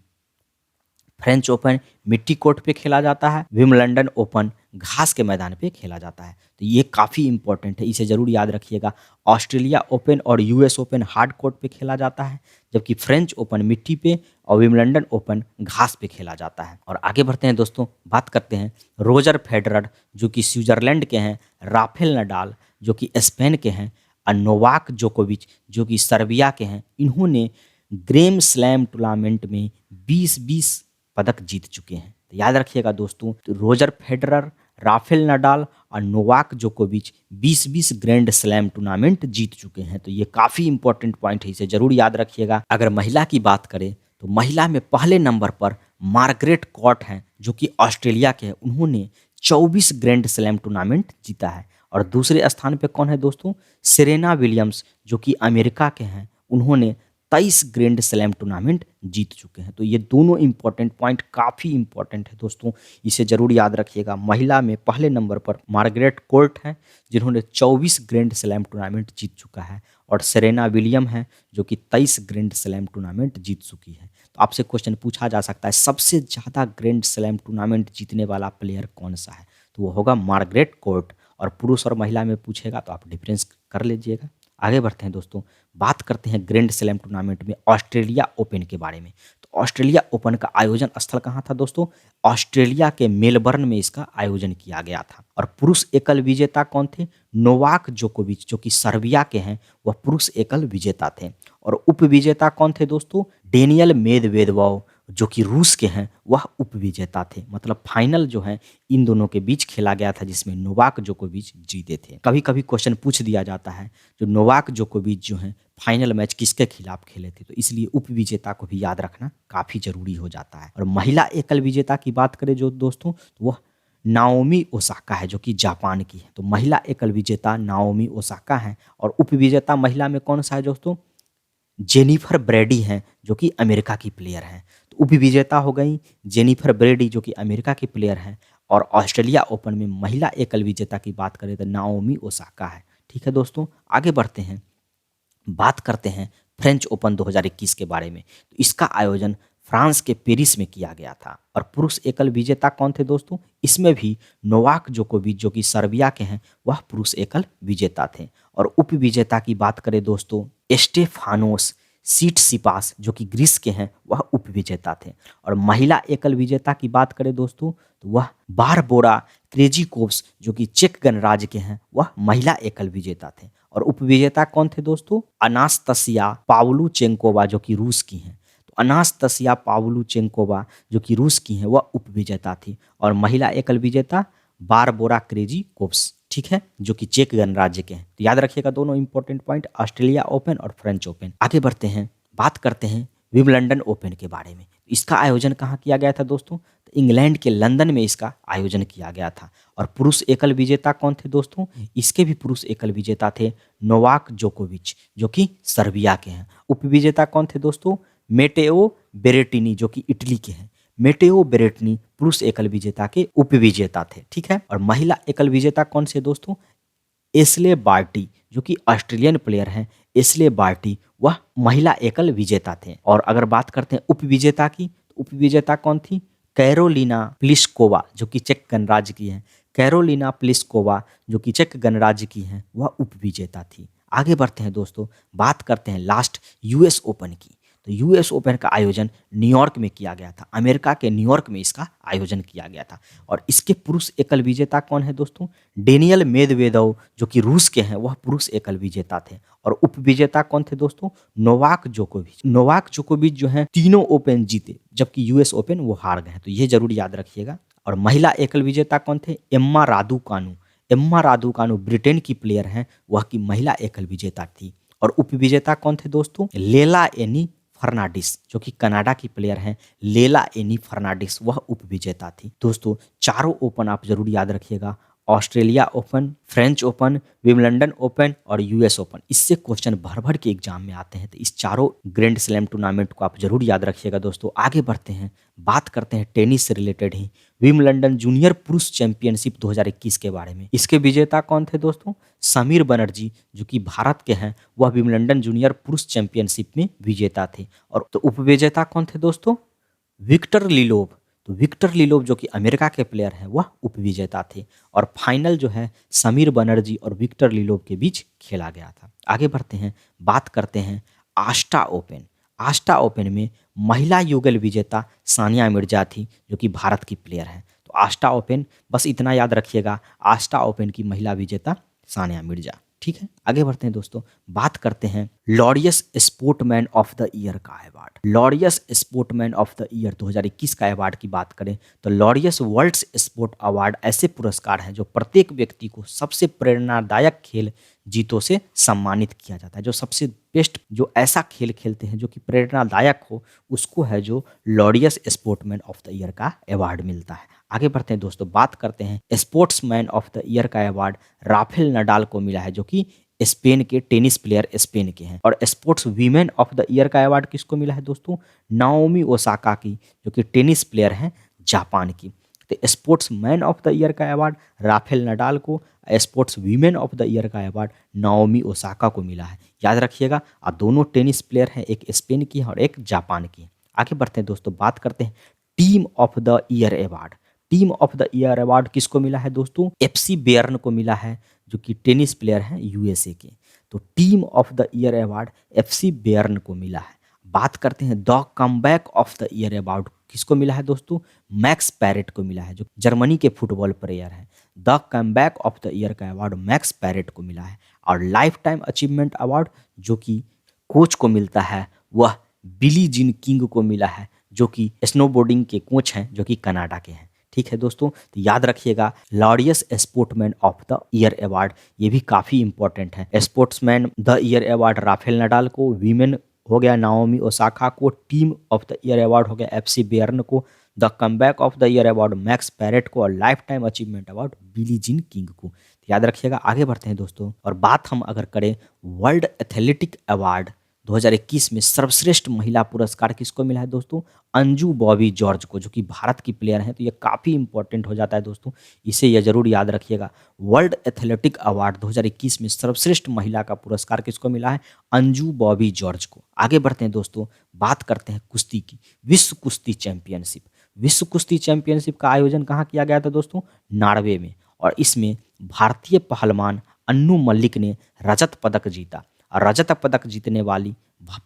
फ्रेंच ओपन मिट्टी कोर्ट पे खेला जाता है, विम्बलडन ओपन घास के मैदान पे खेला जाता है। तो ये काफ़ी इंपॉर्टेंट है, इसे ज़रूर याद रखिएगा। ऑस्ट्रेलिया ओपन और यूएस ओपन हार्ड कोर्ट पे खेला जाता है, जबकि फ्रेंच ओपन मिट्टी पे और विम्बलडन ओपन घास पे खेला जाता है। और आगे बढ़ते हैं दोस्तों, बात करते हैं रोजर फेडरर जो कि स्विट्जरलैंड के हैं, राफेल नडाल जो कि स्पेन के हैं और नोवाक जोकोविच जो कि सर्बिया के हैं। इन्होंने ग्रैंड स्लैम टूर्नामेंट में 20-20 पदक जीत चुके हैं। तो याद रखिएगा दोस्तों, तो रोजर फेडरर, राफेल नडाल और नोवाक जोकोविच 20-20 ग्रैंड स्लैम टूर्नामेंट जीत चुके हैं। तो ये काफ़ी इंपॉर्टेंट पॉइंट है, इसे जरूर याद रखिएगा। अगर महिला की बात करें तो महिला में पहले नंबर पर मार्गरेट कॉर्ट हैं, जो कि ऑस्ट्रेलिया के हैं। उन्होंने 24 ग्रैंड स्लैम टूर्नामेंट जीता है। और दूसरे स्थान पे कौन है दोस्तों? सेरेना विलियम्स, जो कि अमेरिका के हैं। उन्होंने 23 ग्रैंड स्लैम टूर्नामेंट जीत चुके हैं। तो ये दोनों इंपॉर्टेंट पॉइंट काफ़ी इंपॉर्टेंट है दोस्तों, इसे जरूर याद रखिएगा। महिला में पहले नंबर पर मार्गरेट कोर्ट हैं, जिन्होंने 24 ग्रैंड स्लैम टूर्नामेंट जीत चुका है। और सेरेना विलियम है, जो कि 23 ग्रैंड स्लैम टूर्नामेंट जीत चुकी है। तो आपसे क्वेश्चन पूछा जा सकता है, सबसे ज़्यादा ग्रैंड स्लैम टूर्नामेंट जीतने वाला प्लेयर कौन सा है? तो वो होगा मार्गरेट कोर्ट। और पुरुष और महिला में पूछेगा तो आप डिफरेंस कर लीजिएगा। आगे बढ़ते हैं दोस्तों, बात करते हैं ग्रैंड स्लैम टूर्नामेंट में ऑस्ट्रेलिया ओपन के बारे में। तो ऑस्ट्रेलिया ओपन का आयोजन स्थल कहाँ था दोस्तों? ऑस्ट्रेलिया के मेलबर्न में इसका आयोजन किया गया था। और पुरुष एकल विजेता कौन थे? नोवाक जोकोविच, जो कि सर्बिया के हैं, वह पुरुष एकल विजेता थे। और उप विजेता कौन थे दोस्तों? डेनियल मेदवेदेव, जो कि रूस के हैं, वह उप विजेता थे। मतलब फाइनल जो है इन दोनों के बीच खेला गया था, जिसमें नोवाक जोकोविच जीते थे। कभी कभी क्वेश्चन पूछ दिया जाता है, जो नोवाक जोकोविच जो है फाइनल मैच किसके खिलाफ खेले थे? तो इसलिए उप विजेता को भी याद रखना काफ़ी जरूरी हो जाता है। और महिला एकल विजेता की बात करें जो दोस्तों, तो वह नाओमी ओसाका है, जो कि जापान की है। तो महिला एकल विजेता नाओमी ओसाका है। और उप विजेता महिला में कौन सा है दोस्तों? जेनिफर ब्रेडी हैं, जो कि अमेरिका की प्लेयर हैं। तो उप विजेता हो गई जेनिफर ब्रेडी, जो कि अमेरिका की प्लेयर हैं। और ऑस्ट्रेलिया ओपन में महिला एकल विजेता की बात करें तो नाओमी ओसाका है। ठीक है दोस्तों, आगे बढ़ते हैं, बात करते हैं फ्रेंच ओपन 2021 के बारे में। तो इसका आयोजन फ्रांस के पेरिस में किया गया था। और पुरुष एकल विजेता कौन थे दोस्तों? इसमें भी नोवाक जोकोविच, जो कि सर्बिया के हैं, वह पुरुष एकल विजेता थे। और उप विजेता की बात करें दोस्तों, स्टेफानोस सीटसिपास, जो कि ग्रीस के हैं, वह उप विजेता थे। और महिला एकल विजेता की बात करें दोस्तों, तो वह बारबोरा क्रेजिकोव्स, जो कि चेक गणराज्य के हैं, वह महिला एकल विजेता थे। और उप विजेता कौन थे दोस्तों? अनास्तसिया पावलुचेंकोवा, जो कि रूस की हैं। तो अनास्तसिया पावलुचेंकोवा, जो कि रूस की हैं, वह उप विजेता थी। और महिला एकल विजेता बारबोरा क्रेजिकोव्स, ठीक है, जो कि चेक गणराज्य के हैं। तो याद रखिएगा दोनों इंपॉर्टेंट पॉइंट, ऑस्ट्रेलिया ओपन और फ्रेंच ओपन। आगे बढ़ते हैं, बात करते हैं विंबलडन ओपन के बारे में। इसका आयोजन कहाँ किया गया था दोस्तों? तो इंग्लैंड के लंदन में इसका आयोजन किया गया था। और पुरुष एकल विजेता कौन थे दोस्तों? इसके भी पुरुष एकल विजेता थे नोवाक जोकोविच, जो कि सर्बिया के हैं। उप विजेता कौन थे दोस्तों? मेटेओ बेरेटिनी, जो कि इटली के हैं। मेटेओ बेरेटनी पुरुष एकल विजेता के उप विजेता थे। ठीक है, और महिला एकल विजेता कौन से दोस्तों? एस्ले बार्टी, जो कि ऑस्ट्रेलियन प्लेयर हैं। एस्ले बार्टी वह महिला एकल विजेता थे। और अगर बात करते हैं उप विजेता की, तो उप विजेता कौन थी? कैरोलिना प्लिस्कोवा, जो कि चेक गणराज्य की हैं। कैरोलिना प्लिस्कोवा, जो कि चेक गणराज्य की हैं, वह उप विजेता थी। आगे बढ़ते हैं दोस्तों, बात करते हैं लास्ट यूएस ओपन की। तो यूएस ओपन का आयोजन न्यूयॉर्क में किया गया था। अमेरिका के न्यूयॉर्क में इसका आयोजन किया गया था। और इसके पुरुष एकल विजेता कौन है दोस्तों? डेनियल मेदवेदेव, जो कि रूस के हैं, वह पुरुष एकल विजेता थे। और उप विजेता कौन थे दोस्तों? नोवाक जोकोविच। नोवाक जोकोविच जो है तीनों ओपन जीते, जबकि यूएस ओपन वो हार गए। तो ये जरूर याद रखिएगा। और महिला एकल विजेता कौन थे? Emma Raducanu. Emma Raducanu Britain की प्लेयर हैं, वह की महिला एकल विजेता थी। और उप विजेता कौन थे दोस्तों? लेला एनी फर्नांडिस, जो कि कनाडा की प्लेयर हैं। लेला एनी फर्नांडिस वह उप विजेता थी। दोस्तों चारों ओपन आप जरूर याद रखिएगा, Australia open, French open, Wimbledon open और यूएस ओपन। इससे क्वेश्चन भर भर के एग्जाम में आते हैं। तो इस चारों ग्रैंड स्लैम टूर्नामेंट को आप जरूर याद रखिएगा। दोस्तों आगे बढ़ते हैं, बात करते हैं टेनिस से रिलेटेड ही, विंबलडन जूनियर पुरुष चैंपियनशिप 2021 के बारे में। इसके विजेता कौन थे दोस्तों? समीर बनर्जी, जो कि भारत के हैं, वह विंबलडन जूनियर पुरुष चैंपियनशिप में विजेता थे। और तो उपविजेता कौन थे दोस्तों? विक्टर लिलोव। तो विक्टर लिलोव, जो कि अमेरिका के प्लेयर हैं, वह उपविजेता थे। और फाइनल जो है समीर बनर्जी और विक्टर लिलोव के बीच खेला गया था। आगे बढ़ते हैं, बात करते हैं आस्टा ओपन। आस्टा ओपन में महिला युगल विजेता सानिया मिर्जा थी, जो कि भारत की प्लेयर हैं। तो आस्टा ओपन बस इतना याद रखिएगा, आस्टा ओपन की महिला विजेता सानिया मिर्जा। ठीक है, आगे बढ़ते हैं दोस्तों, बात करते हैं Laureus sportsman of the year का award. Laureus sportsman of the year 2021 का अवार्ड की बात करें तो लॉरियस वर्ल्ड स्पोर्ट अवार्ड ऐसे पुरस्कार हैं जो प्रत्येक व्यक्ति को सबसे प्रेरणादायक खेल जीतों से सम्मानित किया जाता है। जो सबसे बेस्ट, जो ऐसा खेल खेलते हैं जो कि प्रेरणादायक हो, उसको है जो Laureus sportsman of the year का अवार्ड मिलता है। आगे बढ़ते हैं दोस्तों, बात करते हैं स्पोर्ट्समैन ऑफ द ईयर का अवार्ड राफेल नडाल को मिला है, जो कि स्पेन के टेनिस प्लेयर स्पेन के हैं। और sports women of the year का अवार्ड किसको मिला है दोस्तों? नाओमी ओसाका की, जो कि टेनिस प्लेयर हैं जापान की। तो sports man of the year का अवार्ड राफेल नडाल को, sports women of the year का अवार्ड नाओमी ओसाका को मिला है। याद रखिएगा, आप दोनों टेनिस प्लेयर हैं, एक स्पेन की है और एक जापान की है। आगे बढ़ते हैं दोस्तों, बात करते हैं team of the year award. Team of the year award किसको मिला है दोस्तों? एफसी बेयर्न को मिला है, जो कि टेनिस प्लेयर हैं यूएसए के। तो team of the year award FC Bayern को मिला है। बात करते हैं the comeback of the year award किसको मिला है दोस्तों? मैक्स पैरेट को मिला है, जो जर्मनी के फुटबॉल प्लेयर हैं। The comeback of the year का अवार्ड मैक्स पैरेट को मिला है। और लाइफ टाइम अचीवमेंट अवार्ड जो कि कोच को मिलता है, वह बिली जीन किंग को मिला है, जो कि स्नोबोर्डिंग के कोच हैं, जो कि कनाडा के हैं। ठीक है दोस्तों, तो याद रखिएगा Laureus sportsman of the year award, ये भी काफ़ी इंपॉर्टेंट है। Sportsman the year award Rafael Nadal को, वीमेन हो गया नाओमी ओसाका को, team of the year award हो गया एफसी बेयर्न को, the comeback of the year award max parrot को, और life time achievement award Billie Jean King को। तो याद रखिएगा। आगे बढ़ते हैं दोस्तों, और बात हम अगर करें वर्ल्ड एथलेटिक अवार्ड 2021 में सर्वश्रेष्ठ महिला पुरस्कार किसको मिला है दोस्तों? अंजू बॉबी जॉर्ज को, जो कि भारत की प्लेयर हैं। तो ये काफ़ी इंपॉर्टेंट हो जाता है दोस्तों, इसे यह जरूर याद रखिएगा। वर्ल्ड एथलेटिक अवार्ड 2021 में सर्वश्रेष्ठ महिला का पुरस्कार किसको मिला है? अंजू बॉबी जॉर्ज को। आगे बढ़ते हैं दोस्तों, बात करते हैं कुश्ती की। विश्व कुश्ती चैंपियनशिप। विश्व कुश्ती चैंपियनशिप का आयोजन कहाँ किया गया था दोस्तों? नॉर्वे में। और इसमें भारतीय पहलवान अन्नू मल्लिक ने रजत पदक जीता, और रजत पदक जीतने वाली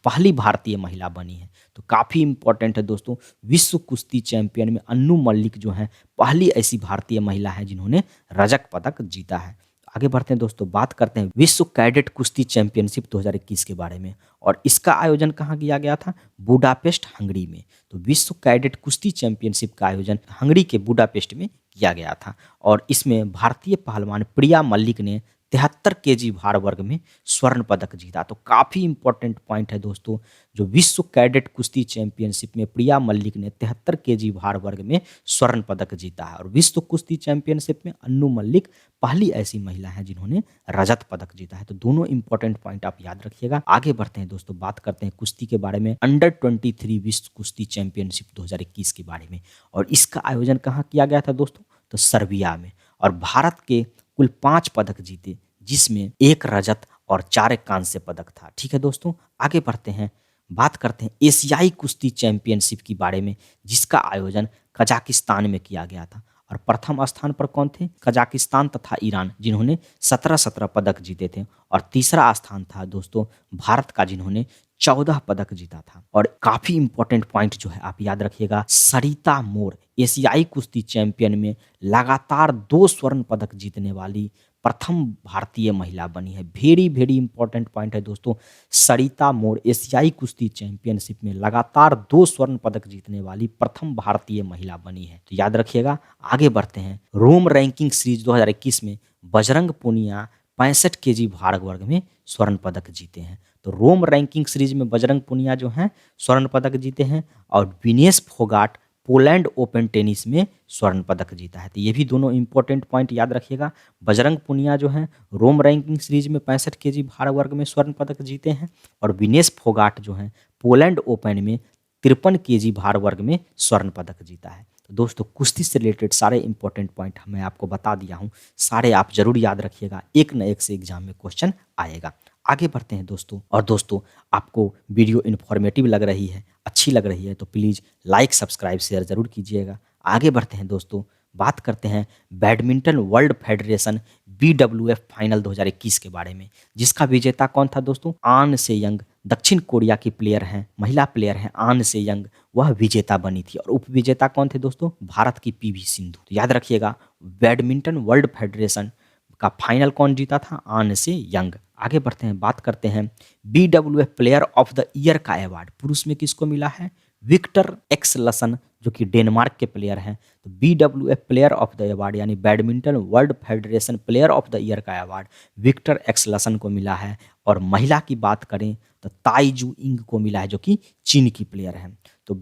पहली भारतीय महिला बनी है। तो काफ़ी इंपॉर्टेंट है दोस्तों, विश्व कुश्ती चैंपियन में अन्नू मल्लिक जो है पहली ऐसी भारतीय महिला है जिन्होंने रजत पदक जीता है। आगे बढ़ते हैं दोस्तों, बात करते हैं विश्व कैडेट कुश्ती चैंपियनशिप 2021 के बारे में। और इसका आयोजन कहाँ किया गया था? बुडापेस्ट, हंगरी में। तो विश्व कैडेट कुश्ती चैंपियनशिप का आयोजन हंगरी के बुडापेस्ट में किया गया था। और इसमें भारतीय पहलवान प्रिया मल्लिक ने 73 केजी भार वर्ग में स्वर्ण पदक जीता। तो काफ़ी इंपॉर्टेंट पॉइंट है दोस्तों, जो विश्व कैडेट कुश्ती चैंपियनशिप में प्रिया मल्लिक ने 73 केजी भार वर्ग में स्वर्ण पदक जीता है। और विश्व कुश्ती चैंपियनशिप में अन्नू मल्लिक पहली ऐसी महिला है जिन्होंने रजत पदक जीता है। तो दोनों इंपॉर्टेंट पॉइंट आप याद रखिएगा। आगे बढ़ते हैं दोस्तों, बात करते हैं कुश्ती के बारे में, अंडर 23 विश्व कुश्ती चैंपियनशिप 2021 के बारे में। और इसका आयोजन कहाँ किया गया था दोस्तों? तो सर्बिया में। और भारत के कुल 5 पदक जीते, जिसमें 1 रजत और 4 कांस्य पदक था। ठीक है दोस्तों, आगे बढ़ते हैं, बात करते हैं एशियाई कुश्ती चैंपियनशिप के बारे में, जिसका आयोजन कजाकिस्तान में किया गया था। और प्रथम स्थान पर कौन थे? कजाकिस्तान तथा ईरान, जिन्होंने 17 पदक जीते थे। और तीसरा स्थान था दोस्तों भारत का, जिन्होंने 14 पदक जीता था। और काफ़ी इंपॉर्टेंट पॉइंट जो है आप याद रखिएगा, सरिता मोर एशियाई कुश्ती चैंपियन में लगातार 2 स्वर्ण पदक जीतने वाली प्रथम भारतीय महिला बनी है। वेरी वेरी इंपॉर्टेंट पॉइंट है दोस्तों, सरिता मोर एशियाई कुश्ती चैंपियनशिप में लगातार 2 स्वर्ण पदक जीतने वाली प्रथम भारतीय महिला बनी है। तो याद रखिएगा। आगे बढ़ते हैं, रोम रैंकिंग सीरीज 2021 में बजरंग पूनिया 65 केजी भार वर्ग में स्वर्ण पदक जीते हैं। तो रोम रैंकिंग सीरीज में बजरंग पूनिया जो हैं स्वर्ण पदक जीते हैं। और Vinesh Phogat Poland open tennis में स्वर्ण पदक जीता है। तो ये भी दोनों इंपॉर्टेंट पॉइंट याद रखिएगा। बजरंग पूनिया जो हैं रोम रैंकिंग सीरीज में 65 केजी भार वर्ग में स्वर्ण पदक जीते हैं। और विनेश फोगाट जो हैं पोलैंड ओपन में 53 केजी भार वर्ग में स्वर्ण पदक जीता है। तो दोस्तों, कुश्ती से रिलेटेड सारे इंपॉर्टेंट पॉइंट मैं आपको बता दिया हूँ, सारे आप जरूर याद रखिएगा, एक न एक से एग्जाम में क्वेश्चन आएगा। आगे बढ़ते हैं दोस्तों, और दोस्तों आपको वीडियो इन्फॉर्मेटिव लग रही है, अच्छी लग रही है, तो प्लीज़ लाइक सब्सक्राइब शेयर ज़रूर कीजिएगा। आगे बढ़ते हैं दोस्तों, बात करते हैं badminton world federation BWF final 2021 के बारे में, जिसका विजेता कौन था दोस्तों? आन से यंग, दक्षिण कोरिया की प्लेयर हैं, महिला प्लेयर हैं आन से यंग, वह विजेता बनी थी। और उप विजेता कौन थे दोस्तों? भारत की PV सिंधु। तो याद रखिएगा, बैडमिंटन वर्ल्ड फेडरेशन का फाइनल कौन जीता था? आन से यंग। आगे बढ़ते हैं, बात करते हैं BWF player of the year का अवार्ड पुरुष में किसको मिला है? विक्टर एक्सलसन, जो कि डेनमार्क के प्लेयर हैं। तो BWF player of the award यानी badminton world federation player of the year का अवार्ड विक्टर एक्सलसन को मिला है। और महिला की बात करें तो ताई जू इंग को मिला है, जो कि चीन की प्लेयर है। तो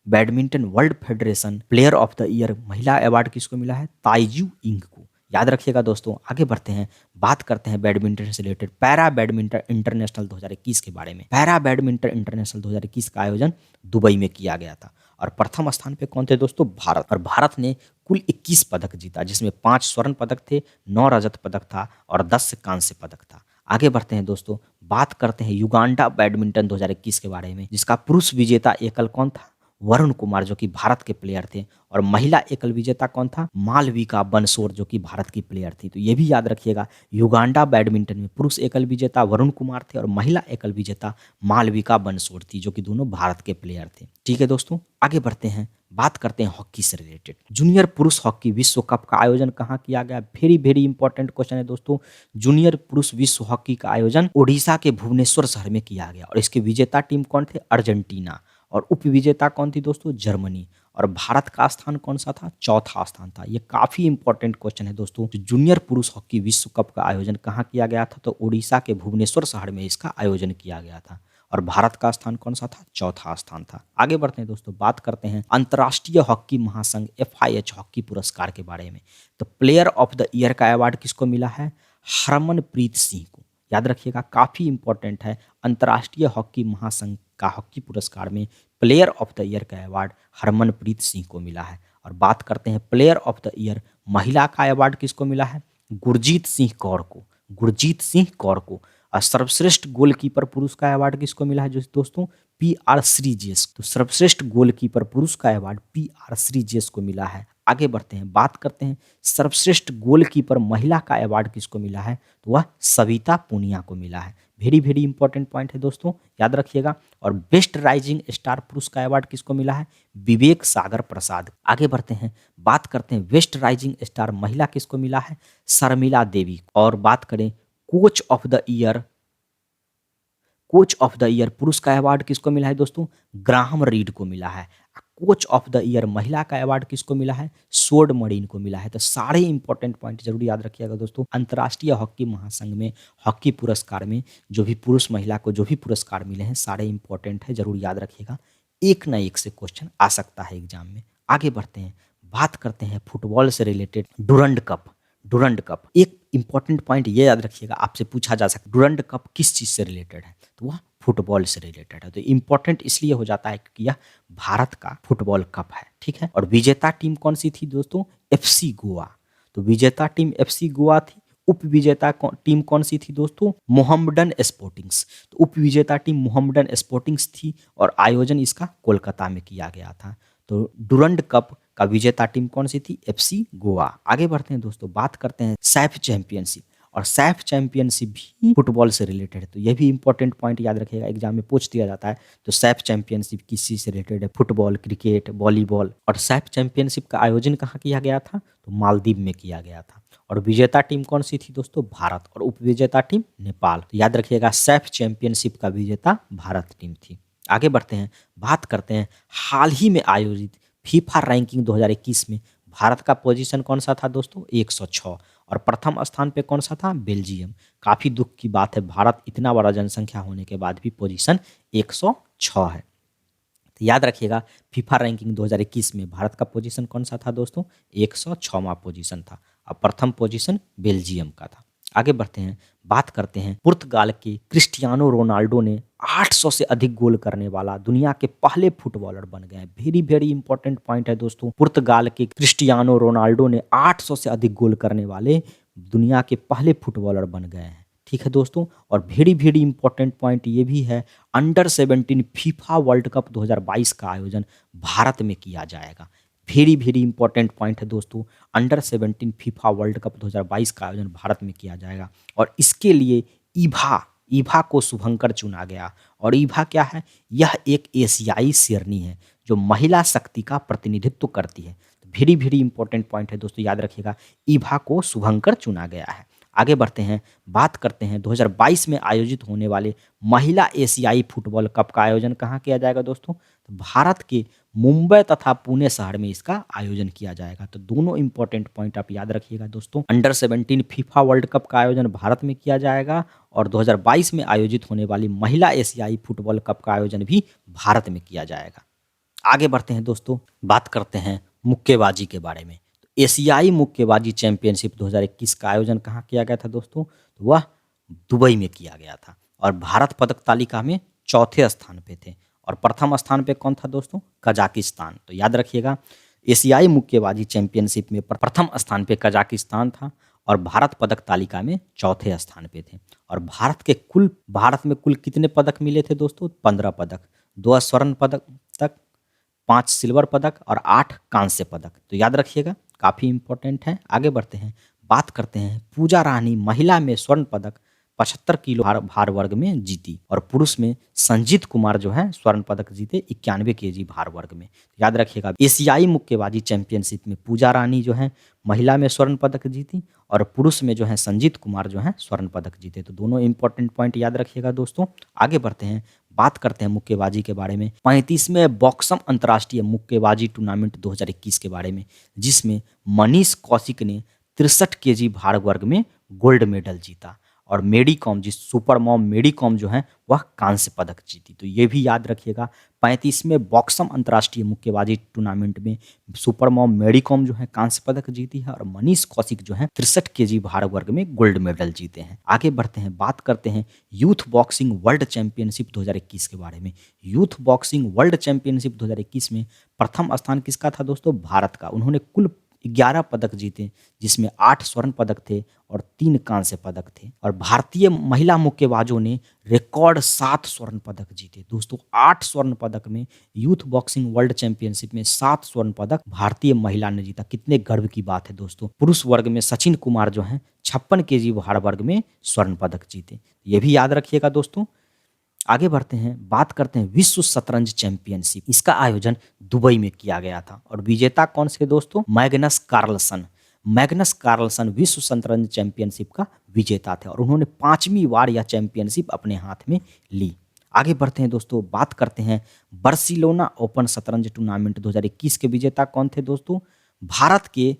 badminton world federation player of the year महिला अवार्ड किसको मिला है? ताई जू इंग को। याद रखिएगा दोस्तों। आगे बढ़ते हैं, बात करते हैं बैडमिंटन से रिलेटेड पैरा बैडमिंटन इंटरनेशनल 2021 के बारे में। पैरा बैडमिंटन इंटरनेशनल 2021 का आयोजन दुबई में किया गया था और प्रथम स्थान पे कौन थे दोस्तों? भारत। और भारत ने कुल 21 पदक जीता, जिसमें 5 स्वर्ण पदक थे, 9 रजत पदक था और 10 कांस्य पदक था। आगे बढ़ते हैं दोस्तों, बात करते हैं युगांडा बैडमिंटन 2021 के बारे में, जिसका पुरुष विजेता एकल कौन था? वरुण कुमार, जो कि भारत के प्लेयर थे। और महिला एकल विजेता कौन था? मालविका बंसोर, जो कि भारत की प्लेयर थी। तो ये भी याद रखिएगा, युगांडा बैडमिंटन में पुरुष एकल विजेता वरुण कुमार थे और महिला एकल विजेता मालविका बंसोर थी, जो कि दोनों भारत के प्लेयर थे। ठीक है दोस्तों, आगे बढ़ते हैं, बात करते हैं हॉकी से रिलेटेड। जूनियर पुरुष हॉकी विश्व कप का आयोजन कहाँ किया गया? वेरी वेरी इंपॉर्टेंट क्वेश्चन है दोस्तों। जूनियर पुरुष विश्व हॉकी का आयोजन ओडिशा के भुवनेश्वर शहर में किया गया और इसके विजेता टीम कौन थे? अर्जेंटीना। और उप विजेता कौन थी दोस्तों? जर्मनी। और भारत का स्थान कौन सा था? चौथा स्थान था। ये काफी इंपॉर्टेंट क्वेश्चन है दोस्तों। जूनियर पुरुष हॉकी विश्व कप का आयोजन कहाँ किया गया था? तो ओडिशा के भुवनेश्वर शहर में इसका आयोजन किया गया था और भारत का स्थान कौन सा था? चौथा स्थान था। आगे बढ़ते हैं दोस्तों, बात करते हैं अंतर्राष्ट्रीय हॉकी महासंघ FIH हॉकी पुरस्कार के बारे में। तो प्लेयर ऑफ द ईयर का अवार्ड किसको मिला है? हरमनप्रीत सिंह को। याद रखिएगा, काफी इंपॉर्टेंट है। अंतर्राष्ट्रीय हॉकी महासंघ का हॉकी पुरस्कार में प्लेयर ऑफ द ईयर का अवार्ड हरमनप्रीत सिंह को मिला है। और बात करते हैं प्लेयर ऑफ द ईयर महिला का अवार्ड किसको मिला है? गुरजीत सिंह कौर को। गुरजीत सिंह कौर को। और सर्वश्रेष्ठ गोलकीपर पुरुष का अवार्ड किसको मिला है जो दोस्तों? PR श्रीजेश। तो सर्वश्रेष्ठ गोलकीपर पुरुष का अवार्ड PR श्रीजेश को मिला है। आगे बढ़ते हैं, बात करते हैं सर्वश्रेष्ठ गोलकीपर महिला का अवार्ड किसको मिला है? तो वह सविता पूनिया को मिला है। वेरी वेरी इंपॉर्टेंट पॉइंट है दोस्तों, याद रखिएगा। और बेस्ट राइजिंग स्टार पुरुष का अवार्ड किसको मिला है? विवेक सागर प्रसाद। आगे बढ़ते हैं, बात करते हैं बेस्ट राइजिंग स्टार महिला किसको मिला है? शर्मिला देवी। और बात करें coach of the year, coach of the year पुरुष का अवार्ड किसको मिला है दोस्तों? ग्राहम रीड को मिला है। कोच ऑफ द ईयर महिला का अवार्ड किसको मिला है? सोड मरीन को मिला है। तो सारे इंपॉर्टेंट पॉइंट जरूर याद रखिएगा दोस्तों। अंतर्राष्ट्रीय हॉकी महासंघ में हॉकी पुरस्कार में जो भी पुरुष महिला को जो भी पुरस्कार मिले हैं सारे इंपॉर्टेंट है, जरूर याद रखिएगा। एक ना एक से क्वेश्चन आ सकता है एग्जाम में। आगे बढ़ते हैं, बात करते हैं फुटबॉल से related Durand cup. Durand cup एक इंपॉर्टेंट पॉइंट ये याद रखिएगा, आपसे पूछा जा सकता है डुरंड कप किस चीज से रिलेटेड है? तो वह फुटबॉल से रिलेटेड है। तो इंपॉर्टेंट इसलिए हो जाता है क्योंकि यह भारत का फुटबॉल कप है। ठीक है, और विजेता टीम कौन सी थी दोस्तों? FC गोवा। तो विजेता टीम FC गोवा थी। उप विजेता टीम कौन सी थी दोस्तों? मोहम्मडन स्पोर्टिंग्स। तो उप विजेता टीम मोहम्मडन स्पोर्टिंग्स थी और आयोजन इसका कोलकाता में किया गया था। तो डुरंड कप का विजेता टीम कौन सी थी? FC गोवा। आगे बढ़ते हैं दोस्तों, बात करते हैं सैफ चैंपियनशिप। और सैफ चैंपियनशिप भी फुटबॉल से रिलेटेड है। तो यह भी इंपॉर्टेंट पॉइंट याद रखिएगा, एग्जाम में पूछ दिया जाता है। तो सैफ चैंपियनशिप किस चीज से रिलेटेड है? Football, cricket, volleyball. और सैफ चैंपियनशिप का आयोजन कहाँ किया गया था? तो मालदीव में किया गया था। और विजेता टीम कौन सी थी दोस्तों? भारत। और उप विजेता टीम नेपाल। तो याद रखिएगा, सैफ चैंपियनशिप का विजेता भारत टीम थी। आगे बढ़ते हैं, बात करते हैं हाल ही में आयोजित फीफा रैंकिंग 2021 में भारत का पोजीशन कौन सा था दोस्तों? 106। और प्रथम स्थान पे कौन सा था? बेल्जियम। काफी दुख की बात है, भारत इतना बड़ा जनसंख्या होने के बाद भी पोजीशन 106 है। तो याद रखिएगा, फीफा रैंकिंग 2021 में भारत का पोजीशन कौन सा था दोस्तों? 106वां पोजीशन था और प्रथम पोजीशन बेल्जियम का था। आगे बढ़ते हैं, बात करते हैं पुर्तगाल के क्रिस्टियानो रोनाल्डो ने 800 से अधिक गोल करने वाला दुनिया के पहले फुटबॉलर बन गए। वेरी वेरी इंपॉर्टेंट पॉइंट है दोस्तों। पुर्तगाल के क्रिस्टियानो रोनाल्डो ने 800 से अधिक गोल करने वाले दुनिया के पहले फुटबॉलर बन गए हैं। ठीक है दोस्तों, और वेरी वेरी इंपॉर्टेंट पॉइंट ये भी है, अंडर 17 फीफा वर्ल्ड कप 2022 का आयोजन भारत में किया जाएगा। वेरी वेरी इंपॉर्टेंट पॉइंट है दोस्तों, अंडर 17 फीफा वर्ल्ड कप 2022 का आयोजन भारत में किया जाएगा। और इसके लिए ईभा को शुभंकर चुना गया। और ईभा क्या है? यह एक एशियाई शेरनी है जो महिला शक्ति का प्रतिनिधित्व करती है। वेरी वेरी इंपॉर्टेंट पॉइंट है दोस्तों, याद रखिएगा, ईभा को शुभंकर चुना गया है। आगे बढ़ते हैं, बात करते हैं 2022 में आयोजित होने वाले महिला एशियाई फुटबॉल कप का आयोजन कहाँ किया जाएगा दोस्तों? तो भारत के मुंबई तथा पुणे शहर में इसका आयोजन किया जाएगा। तो दोनों इंपॉर्टेंट पॉइंट आप याद रखिएगा दोस्तों। अंडर 17 फीफा वर्ल्ड कप का आयोजन भारत में किया जाएगा और 2022 में आयोजित होने वाली महिला एशियाई फुटबॉल कप का आयोजन भी भारत में किया जाएगा। आगे बढ़ते हैं दोस्तों, बात करते हैं मुक्केबाजी के बारे में। तो एशियाई मुक्केबाजी चैंपियनशिप 2021 का आयोजन कहाँ किया गया था दोस्तों? तो वह दुबई में किया गया था और भारत पदक तालिका में चौथे स्थान पे थे और प्रथम स्थान पे कौन था दोस्तों? कजाकिस्तान। तो याद रखिएगा, एशियाई मुक्केबाजी चैंपियनशिप में प्रथम स्थान पे कजाकिस्तान था और भारत पदक तालिका में चौथे स्थान पे थे। और भारत में कुल कितने पदक मिले थे दोस्तों? 15 पदक, 2 स्वर्ण पदक तक, 5 सिल्वर पदक और 8 कांस्य पदक। तो याद रखिएगा, काफ़ी इंपॉर्टेंट है। आगे बढ़ते हैं, बात करते हैं पूजा रानी महिला में स्वर्ण पदक 75 किलो भार वर्ग में जीती और पुरुष में संजीत कुमार जो है स्वर्ण पदक जीते 91 केजी भार वर्ग में। याद रखिएगा, एशियाई मुक्केबाजी चैंपियनशिप में पूजा रानी जो है महिला में स्वर्ण पदक जीती और पुरुष में जो है संजीत कुमार जो है स्वर्ण पदक जीते। तो दोनों इंपॉर्टेंट पॉइंट याद रखिएगा दोस्तों। आगे बढ़ते हैं, बात करते हैं मुक्केबाजी के बारे में, 35वें बॉक्सम अंतर्राष्ट्रीय मुक्केबाजी टूर्नामेंट 2021 के बारे में, जिसमें मनीष कौशिक ने 63 केजी भार वर्ग में गोल्ड मेडल जीता और मेडी कॉम, जिस सुपर मॉम मेडी कॉम जो है वह कांस्य पदक जीती। तो ये भी याद रखिएगा, 35वें बॉक्सम अंतर्राष्ट्रीय मुक्केबाजी टूर्नामेंट में सुपर मॉम मेडी कॉम जो है कांस्य पदक जीती है और मनीष कौशिक जो है 63 केजी भार वर्ग में गोल्ड मेडल जीते हैं। आगे बढ़ते हैं, बात करते हैं यूथ बॉक्सिंग वर्ल्ड चैंपियनशिप 2021 के बारे में। यूथ बॉक्सिंग वर्ल्ड चैंपियनशिप 2021 में प्रथम स्थान किसका था दोस्तों? भारत का। उन्होंने कुल 11 पदक जीते, जिसमें 8 स्वर्ण पदक थे और 3 कांस्य पदक थे और भारतीय महिला मुक्केबाजों ने रिकॉर्ड 7 स्वर्ण पदक जीते दोस्तों। 8 स्वर्ण पदक में यूथ बॉक्सिंग वर्ल्ड चैंपियनशिप में 7 स्वर्ण पदक भारतीय महिला ने जीता। कितने गर्व की बात है दोस्तों। पुरुष वर्ग में सचिन कुमार जो है 56 केजी भार वर्ग में स्वर्ण पदक जीते। ये भी याद रखिएगा दोस्तों। आगे बढ़ते हैं, बात करते हैं विश्व शतरंज चैंपियनशिप। इसका आयोजन दुबई में किया गया था और विजेता कौन से दोस्तों? Magnus Carlsen. मैग्नस कार्लसन विश्व शतरंज चैंपियनशिप का विजेता थे और उन्होंने 5वीं बार यह चैंपियनशिप अपने हाथ में ली। आगे बढ़ते हैं दोस्तों, बात करते हैं बार्सिलोना ओपन शतरंज टूर्नामेंट 2021 के विजेता कौन थे दोस्तों? भारत के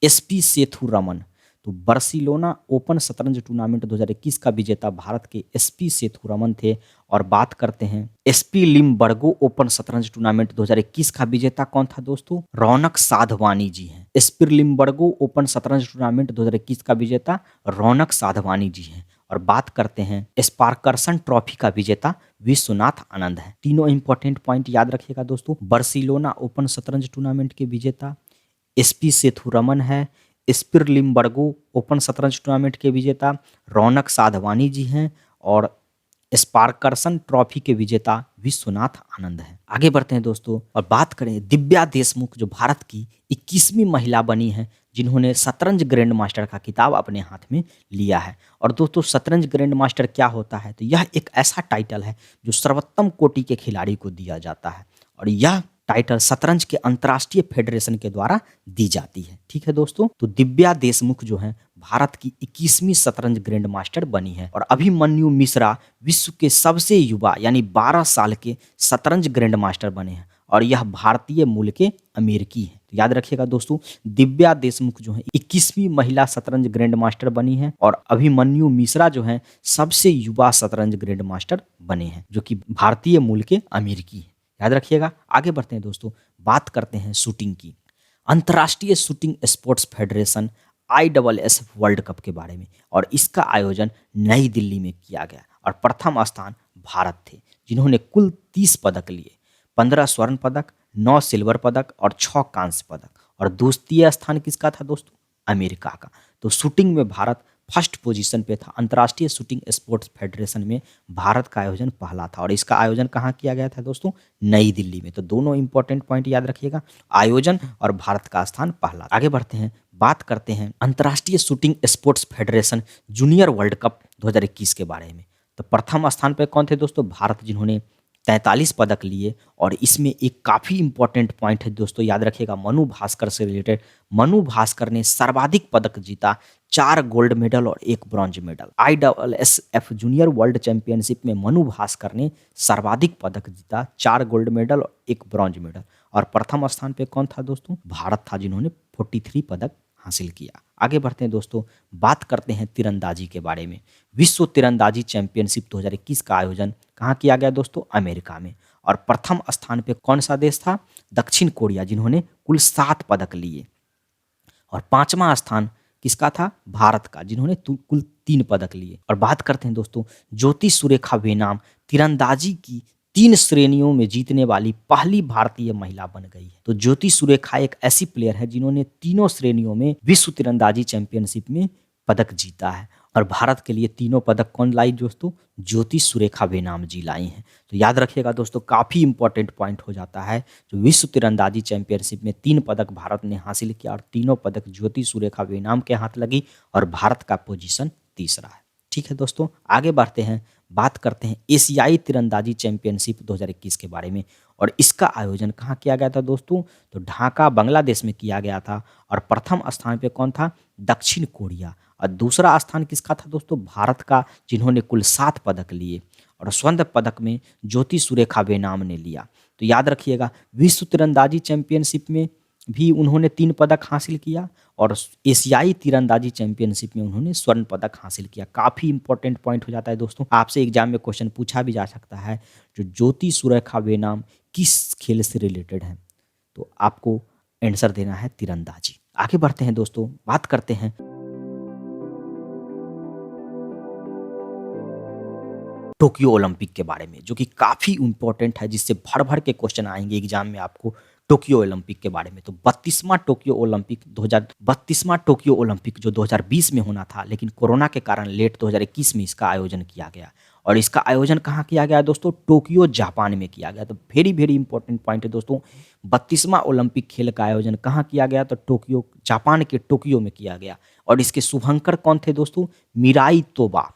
एसपी सेथुरमन। तो बार्सिलोना ओपन शतरंज टूर्नामेंट 2021 का विजेता भारत के एसपी सेथुरमन थे। और बात करते हैं एसपी लिम्बर्गो ओपन शतरंज टूर्नामेंट 2021 का विजेता कौन था दोस्तों? रौनक साधवानी जी हैं। एसपी लिम्बर्गो ओपन शतरंज टूर्नामेंट 2021 का विजेता रौनक साधवानी जी हैं। और बात करते हैं स्पार्करसन ट्रॉफी का विजेता विश्वनाथ आनंद है। तीनों इंपॉर्टेंट पॉइंट याद रखिएगा दोस्तों। बार्सिलोना ओपन शतरंज टूर्नामेंट के विजेता एसपी सेथुरमन है। स्पिर लिम्बर्गो ओपन शतरंज टूर्नामेंट के विजेता रौनक साधवानी जी हैं और स्पार्करसन ट्रॉफी के विजेता विश्वनाथ आनंद हैं। आगे बढ़ते हैं दोस्तों और बात करें दिव्या देशमुख, जो भारत की 21वीं महिला बनी है जिन्होंने शतरंज ग्रैंड मास्टर का खिताब अपने हाथ में लिया है। और दोस्तों शतरंज ग्रैंड मास्टर क्या होता है? तो यह एक ऐसा टाइटल है जो सर्वोत्तम कोटि के खिलाड़ी को दिया जाता है और यह टाइटल शतरंज के अंतर्राष्ट्रीय फेडरेशन के द्वारा दी जाती है। ठीक है दोस्तों, तो दिव्या देशमुख जो है भारत की 21वीं शतरंज ग्रैंड मास्टर बनी है। और अभिमन्यु मिश्रा विश्व के सबसे युवा यानी 12 साल के शतरंज ग्रैंड मास्टर बने हैं और यह भारतीय मूल के अमेरिकी है। तो याद रखिएगा दोस्तों, दिव्या देशमुख जो है 21वीं महिला शतरंज ग्रैंड मास्टर बनी है और अभिमन्यु मिश्रा जो है सबसे युवा शतरंज ग्रैंड मास्टर बने हैं जो कि भारतीय मूल के अमेरिकी है। याद रखिएगा। आगे बढ़ते हैं दोस्तों, बात करते हैं शूटिंग की। अंतर्राष्ट्रीय shooting sports federation ISSF world cup के बारे में और इसका आयोजन नई दिल्ली में किया गया और प्रथम स्थान भारत थे जिन्होंने कुल 30 पदक लिए, 15 स्वर्ण पदक, 9 सिल्वर पदक और 6 कांस्य पदक। और द्वितीय स्थान किसका था दोस्तों? अमेरिका का। तो शूटिंग में भारत फर्स्ट पोजीशन पे था। अंतर्राष्ट्रीय शूटिंग स्पोर्ट्स फेडरेशन में भारत का आयोजन पहला था और इसका आयोजन कहाँ किया गया था दोस्तों? नई दिल्ली में। तो दोनों इंपॉर्टेंट पॉइंट याद रखिएगा, आयोजन और भारत का स्थान पहला। आगे बढ़ते हैं, बात करते हैं अंतर्राष्ट्रीय shooting sports federation junior world cup 2021 के बारे में। तो प्रथम स्थान पर कौन थे दोस्तों? भारत, जिन्होंने 43 पदक लिए। और इसमें एक काफ़ी इंपॉर्टेंट पॉइंट है दोस्तों, याद रखिएगा, मनु भास्कर से रिलेटेड। मनु भास्कर ने सर्वाधिक पदक जीता, 4 गोल्ड मेडल और 1 bronze medal. ISSF junior world championship में मनु भास्कर ने सर्वाधिक पदक जीता, 4 गोल्ड मेडल और 1 ब्रॉन्ज मेडल। और प्रथम स्थान पे कौन था दोस्तों? भारत था, जिन्होंने 43 पदक हासिल किया। आगे बढ़ते हैं दोस्तों, बात करते हैं तीरंदाजी के बारे में। विश्व तीरंदाजी चैंपियनशिप 2021 का आयोजन कहाँ किया गया दोस्तों? अमेरिका में। और प्रथम स्थान पे कौन सा देश था? दक्षिण कोरिया, जिन्होंने कुल 7 पदक लिए। और 5वां स्थान किसका था? भारत का, जिन्होंने कुल 3 पदक लिए। और बात करते हैं दोस्तों, ज्योति सुरेखा वेनाम तीरंदाजी की 3 श्रेणियों में जीतने वाली पहली भारतीय महिला बन गई है। तो ज्योति सुरेखा एक ऐसी प्लेयर है जिन्होंने तीनों श्रेणियों में विश्व तीरंदाजी चैंपियनशिप में पदक जीता है। और भारत के लिए तीनों पदक कौन लाई दोस्तों? ज्योति सुरेखा वेनाम जी लाई हैं। तो याद रखिएगा दोस्तों, काफ़ी इंपॉर्टेंट पॉइंट हो जाता है। जो विश्व तीरंदाजी चैंपियनशिप में 3 पदक भारत ने हासिल किया और तीनों पदक ज्योति सुरेखा वेनाम के हाथ लगी और भारत का पोजीशन तीसरा है। ठीक है दोस्तों, आगे बढ़ते हैं, बात करते हैं एशियाई तीरंदाजी चैंपियनशिप 2021 के बारे में। और इसका आयोजन कहाँ किया गया था दोस्तों? तो ढाका बांग्लादेश में किया गया था। और प्रथम स्थान पे कौन था? दक्षिण कोरिया। और दूसरा स्थान किसका था दोस्तों? भारत का, जिन्होंने कुल 7 पदक लिए। और स्वर्ण पदक में ज्योति सुरेखा वेनाम ने लिया। तो याद रखिएगा, विश्व तीरंदाजी चैंपियनशिप में भी उन्होंने 3 पदक हासिल किया और एशियाई तीरंदाजी चैंपियनशिप में उन्होंने स्वर्ण पदक हासिल किया। काफ़ी इंपॉर्टेंट पॉइंट हो जाता है दोस्तों, आपसे एग्जाम में क्वेश्चन पूछा भी जा सकता है, जो ज्योति सुरेखा वेनाम किस खेल से रिलेटेड है? तो आपको आंसर देना है तीरंदाजी। आगे बढ़ते हैं दोस्तों, बात करते हैं टोक्यो ओलंपिक के बारे में, जो कि काफ़ी इंपॉर्टेंट है, जिससे भर भर के क्वेश्चन आएंगे एग्जाम में आपको टोक्यो ओलंपिक के बारे में। तो 32वां टोक्यो ओलंपिक जो 2020 में होना था, लेकिन कोरोना के कारण लेट 2021 में इसका आयोजन किया गया। और इसका आयोजन कहाँ किया गया दोस्तों? टोक्यो जापान में किया गया। तो वेरी वेरी इंपॉर्टेंट पॉइंट है दोस्तों, 32वां ओलंपिक खेल का आयोजन कहाँ किया गया? तो टोक्यो, जापान के टोक्यो में किया गया। और इसके शुभंकर कौन थे दोस्तों? मिराई तोबा।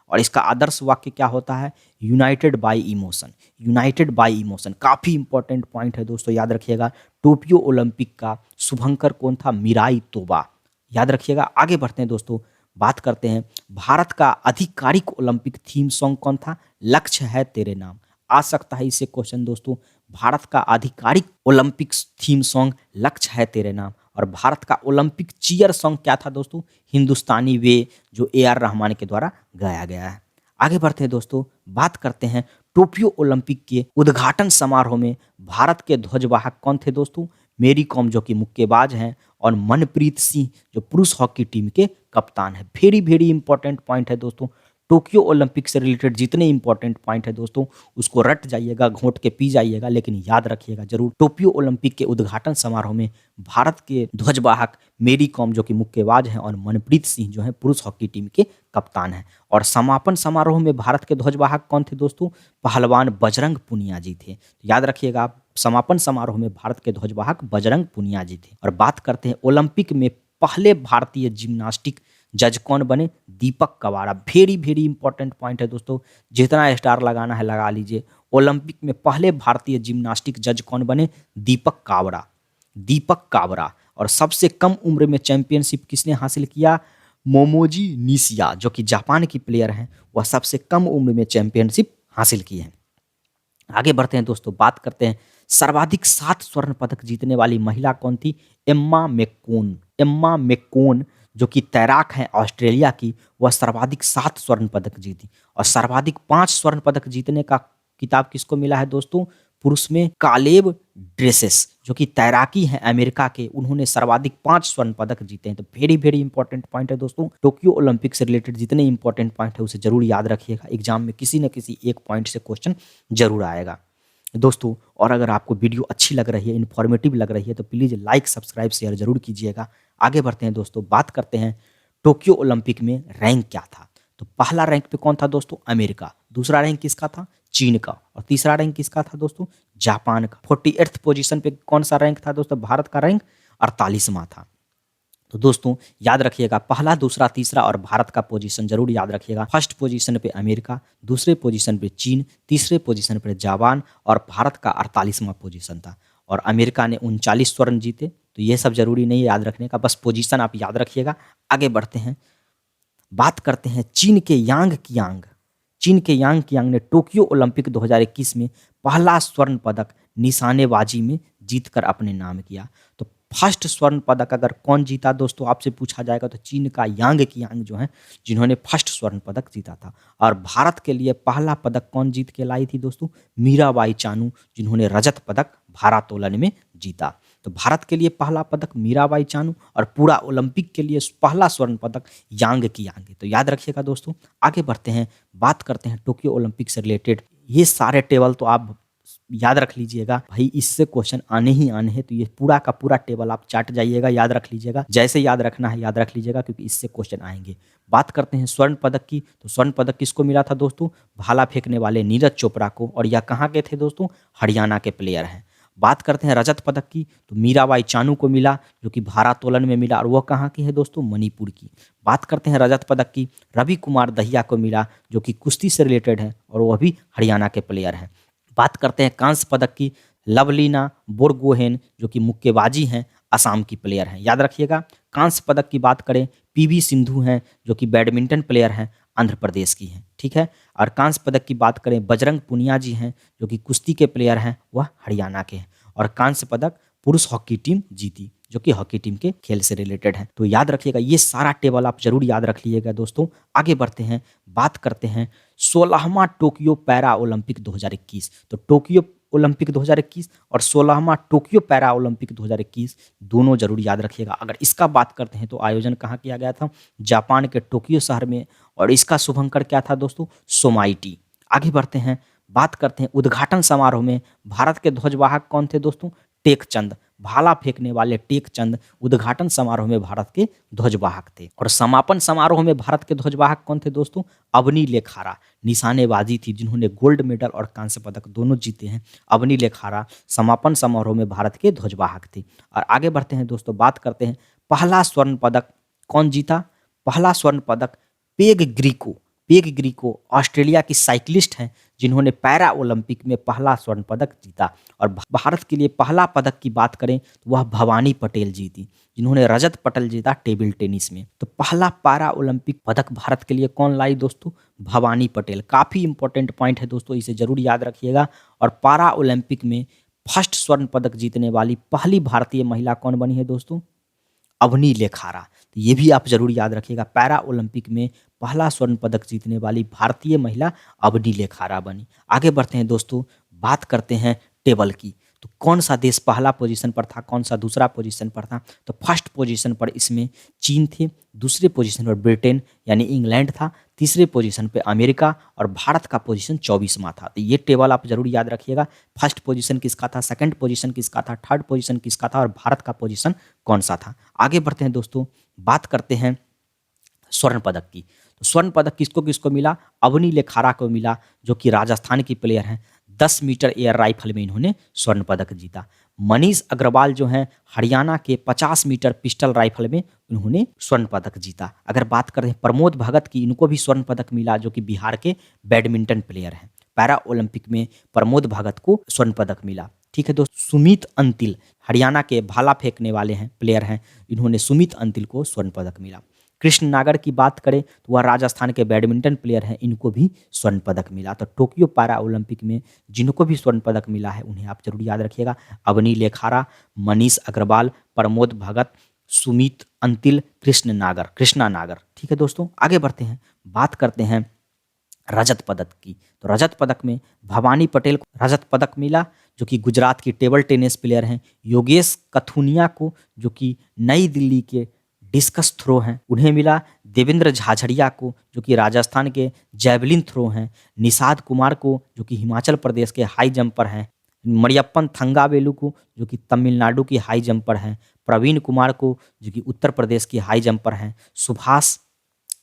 और इसका आदर्श वाक्य क्या होता है? United bye emotion. काफ़ी इंपॉर्टेंट पॉइंट है दोस्तों, याद रखिएगा। टोक्यो ओलंपिक का शुभंकर कौन था? मिराई तोबा, याद रखिएगा। आगे बढ़ते हैं दोस्तों, बात करते हैं भारत का आधिकारिक ओलंपिक थीम सॉन्ग कौन था? लक्ष्य है तेरे नाम। आ सकता है इससे क्वेश्चन दोस्तों। भारत का आधिकारिक ओलंपिक थीम सॉन्ग लक्ष्य है तेरे नाम। और भारत का ओलंपिक चीयर सॉन्ग क्या था दोस्तों? हिंदुस्तानी वे, जो AR रहमान के द्वारा गाया गया है। आगे बढ़ते हैं दोस्तों, बात करते हैं टोक्यो ओलंपिक के उद्घाटन समारोह में भारत के ध्वजवाहक कौन थे दोस्तों? मेरी कॉम, जो कि मुक्केबाज हैं, और मनप्रीत सिंह, जो पुरुष हॉकी टीम के कप्तान है। वेरी वेरी इंपॉर्टेंट पॉइंट है दोस्तों। टोक्यो ओलंपिक से रिलेटेड जितने इंपॉर्टेंट पॉइंट है दोस्तों, उसको रट जाइएगा, घोंट के पी जाइएगा, लेकिन याद रखिएगा जरूर। टोक्यो ओलंपिक के उद्घाटन समारोह में भारत के ध्वजवाहक मेरी कॉम, जो कि मुक्केबाज हैं, और मनप्रीत सिंह, जो है पुरुष हॉकी टीम के कप्तान हैं। और समापन समारोह में भारत के ध्वजवाहक कौन थे दोस्तों? पहलवान बजरंग पुनिया जी थे। याद रखिएगा, समापन समारोह में भारत के ध्वजवाहक बजरंग पुनिया जी थे। और बात करते हैं ओलंपिक में पहले भारतीय जिम्नास्टिक जज कौन बने? दीपक कवाड़ा। वेरी वेरी इंपॉर्टेंट पॉइंट है दोस्तों, जितना स्टार लगाना है लगा लीजिए। ओलंपिक में पहले भारतीय जिम्नास्टिक जज कौन बने? दीपक कावरा। और सबसे कम उम्र में चैंपियनशिप किसने हासिल किया? मोमोजी निशिया, जो कि जापान की प्लेयर हैं, वह सबसे कम उम्र में चैंपियनशिप हासिल की है। आगे बढ़ते हैं दोस्तों, बात करते हैं सर्वाधिक 7 स्वर्ण पदक जीतने वाली महिला कौन थी? एम्मा मैक्कोन, जो कि तैराक हैं ऑस्ट्रेलिया की, वह सर्वाधिक 7 स्वर्ण पदक जीती। और सर्वाधिक 5 स्वर्ण पदक जीतने का किताब किसको मिला है दोस्तों? पुरुष में कालेब ड्रेसेस, जो कि तैराकी हैं अमेरिका के, उन्होंने सर्वाधिक 5 स्वर्ण पदक जीते हैं। तो वेरी वेरी इंपॉर्टेंट पॉइंट है दोस्तों। टोक्यो ओलंपिक से रिलेटेड जितने इंपॉर्टेंट पॉइंट है उसे जरूर याद रखिएगा, एग्जाम में किसी न किसी एक पॉइंट से क्वेश्चन जरूर आएगा दोस्तों। और अगर आपको वीडियो अच्छी लग रही है, इन्फॉर्मेटिव लग रही है, तो प्लीज़ लाइक, सब्सक्राइब, शेयर जरूर कीजिएगा। आगे बढ़ते हैं दोस्तों, बात करते हैं टोक्यो ओलंपिक में रैंक क्या था। तो पहला रैंक पे कौन था दोस्तों? अमेरिका। दूसरा रैंक किसका था? चीन का। और तीसरा रैंक किसका था दोस्तों? जापान का। 48th पोजीशन पे कौन सा रैंक था दोस्तों? भारत का रैंक 48वां था। तो दोस्तों याद रखिएगा, पहला, दूसरा, तीसरा और भारत का पोजीशन जरूर याद रखिएगा। फर्स्ट पोजीशन पे अमेरिका, दूसरे पोजीशन पे चीन, तीसरे पोजीशन पे जापान और भारत का 48वां पोजीशन था। और अमेरिका ने 39 स्वर्ण जीते। तो ये सब जरूरी नहीं है याद रखने का, बस पोजीशन आप याद रखिएगा। आगे बढ़ते हैं, बात करते हैं चीन के यांग कियांग। चीन के यांग कियांग ने टोक्यो ओलंपिक 2021 में पहला स्वर्ण पदक निशानेबाजी में जीतकर अपने नाम किया। तो फर्स्ट स्वर्ण पदक अगर कौन जीता दोस्तों आपसे पूछा जाएगा तो चीन का यांग कियांग जो है, जिन्होंने फर्स्ट स्वर्ण पदक जीता था। और भारत के लिए पहला पदक कौन जीत के लाई थी दोस्तों? मीराबाई चानू, जिन्होंने रजत पदक भारोत्तोलन में जीता। तो भारत के लिए पहला पदक मीराबाई चानू और पूरा ओलंपिक के लिए पहला स्वर्ण पदक यांग कियांग। तो याद रखिएगा दोस्तों। आगे बढ़ते हैं, बात करते हैं टोक्यो ओलंपिक से रिलेटेड। ये सारे टेबल तो आप याद रख लीजिएगा भाई, इससे क्वेश्चन आने ही आने हैं। तो ये पूरा का पूरा टेबल आप चाट जाइएगा, याद रख लीजिएगा। जैसे याद रखना है याद रख लीजिएगा, क्योंकि इससे क्वेश्चन आएंगे। बात करते हैं स्वर्ण पदक की। तो स्वर्ण पदक किसको मिला था दोस्तों? भाला फेंकने वाले नीरज चोपड़ा को। और यह कहाँ के थे दोस्तों? हरियाणा के प्लेयर हैं। बात करते हैं रजत पदक की, तो मीराबाई चानू को मिला, जो कि भारोत्तोलन में मिला। और वह कहाँ की है दोस्तों? मणिपुर की। बात करते हैं रजत पदक की, रवि कुमार दहिया को मिला, जो कि कुश्ती से रिलेटेड है और वह भी हरियाणा के प्लेयर हैं। बात करते हैं कांस्य पदक की, लवलीना बोरगोहेन, जो कि मुक्केबाजी हैं, असम की प्लेयर हैं। याद रखिएगा। कांस्य पदक की बात करें, पीवी सिंधु हैं, जो कि बैडमिंटन प्लेयर हैं, आंध्र प्रदेश की हैं। ठीक है। और कांस्य पदक की बात करें, बजरंग पुनिया जी हैं, जो कि कुश्ती के प्लेयर हैं, वह हरियाणा के हैं। और कांस्य पदक पुरुष हॉकी टीम जीती, जो कि हॉकी टीम के खेल से रिलेटेड है। तो याद रखिएगा, ये सारा टेबल आप जरूर याद रख लीजिएगा दोस्तों। आगे बढ़ते हैं, बात करते हैं 16वां टोक्यो पैरा ओलंपिक 2021। तो टोक्यो ओलंपिक 2021 और 16वां टोक्यो पैरा ओलंपिक 2021 दोनों जरूर याद रखिएगा। अगर इसका बात करते हैं तो आयोजन कहाँ किया गया था? जापान के टोक्यो शहर में। और इसका शुभंकर क्या था दोस्तों? सोमाइटी। आगे बढ़ते हैं, बात करते हैं उद्घाटन समारोह में भारत के ध्वजवाहक कौन थे दोस्तों? टेकचंद। भाला फेंकने वाले टेकचंद उद्घाटन समारोह में भारत के ध्वजवाहक थे। और समापन समारोह में भारत के ध्वजवाहक कौन थे दोस्तों? अवनी लेखारा, निशानेबाजी थी, जिन्होंने गोल्ड मेडल और कांस्य पदक दोनों जीते हैं। अवनी लेखारा समापन समारोह में भारत के ध्वजवाहक थे। और आगे बढ़ते हैं दोस्तों, बात करते हैं पहला स्वर्ण पदक कौन जीता? पहला स्वर्ण पदक peg Greco. Peg Greco Australia की साइकिलिस्ट हैं, जिन्होंने पैरा ओलंपिक में पहला स्वर्ण पदक जीता। और भारत के लिए पहला पदक की बात करें तो वह भवानी पटेल जीती, जिन्होंने रजत पदक जीता टेबल टेनिस में। तो पहला पैरा ओलंपिक पदक भारत के लिए कौन लाई दोस्तों? भवानी पटेल। काफ़ी इंपॉर्टेंट पॉइंट है दोस्तों, इसे जरूर याद रखिएगा। और पैरा ओलंपिक में फर्स्ट स्वर्ण पदक जीतने वाली पहली भारतीय महिला कौन बनी है दोस्तों? अवनी लेखारा। तो ये भी आप जरूर याद रखिएगा, पैरा ओलंपिक में पहला स्वर्ण पदक जीतने वाली भारतीय महिला अवनी लेखारा बनी। आगे बढ़ते हैं दोस्तों, बात करते हैं टेबल की। तो कौन सा देश पहला पोजीशन पर था, कौन सा दूसरा पोजीशन पर था? तो फर्स्ट पोजीशन पर इसमें चीन थे, दूसरे पोजीशन पर ब्रिटेन यानी इंग्लैंड था, तीसरे पोजीशन पे अमेरिका और भारत का पोजीशन 24वां था। तो ये टेबल आप जरूर याद रखिएगा। फर्स्ट पोजीशन किसका था, सेकंड पोजीशन किसका था, थर्ड पोजीशन किसका था और भारत का पोजीशन कौन सा था। आगे बढ़ते हैं दोस्तों, बात करते हैं स्वर्ण पदक की। तो स्वर्ण पदक किसको किसको मिला? अवनी लेखारा को मिला, जो कि राजस्थान की प्लेयर हैं। 10 मीटर एयर राइफल में इन्होंने स्वर्ण पदक जीता। मनीष अग्रवाल जो हैं, हरियाणा के 50 मीटर पिस्टल राइफल में इन्होंने स्वर्ण पदक जीता। अगर बात करें प्रमोद भगत की, इनको भी स्वर्ण पदक मिला, जो कि बिहार के बैडमिंटन प्लेयर हैं। पैरा ओलंपिक में प्रमोद भगत को स्वर्ण पदक मिला। ठीक है दोस्त। सुमित अंतिल हरियाणा के भाला फेंकने वाले हैं, प्लेयर हैं, इन्होंने सुमित अंतिल को स्वर्ण पदक मिला। कृष्ण नागर की बात करें तो वह राजस्थान के बैडमिंटन प्लेयर हैं, इनको भी स्वर्ण पदक मिला। तो टोक्यो पैरा ओलंपिक में जिनको भी स्वर्ण पदक मिला है उन्हें आप जरूर याद रखिएगा। अवनी लेखारा, मनीष अग्रवाल, प्रमोद भगत, सुमित अंतिल, कृष्णा नागर। ठीक है दोस्तों। आगे बढ़ते हैं, बात करते हैं रजत पदक की। तो रजत पदक में भवानी पटेल को रजत पदक मिला, जो कि गुजरात की टेबल टेनिस प्लेयर हैं। योगेश कथुनिया को, जो कि नई दिल्ली के डिस्कस थ्रो हैं, उन्हें मिला। देवेंद्र झाझड़िया को, जो कि राजस्थान के जैवलिन थ्रो हैं। निषाद कुमार को, जो कि हिमाचल प्रदेश के हाई जंपर हैं। मरियप्पन थंगावेलु को, जो कि तमिलनाडु की हाई जंपर हैं। प्रवीण कुमार को, जो कि उत्तर प्रदेश की हाई जंपर हैं। सुभाष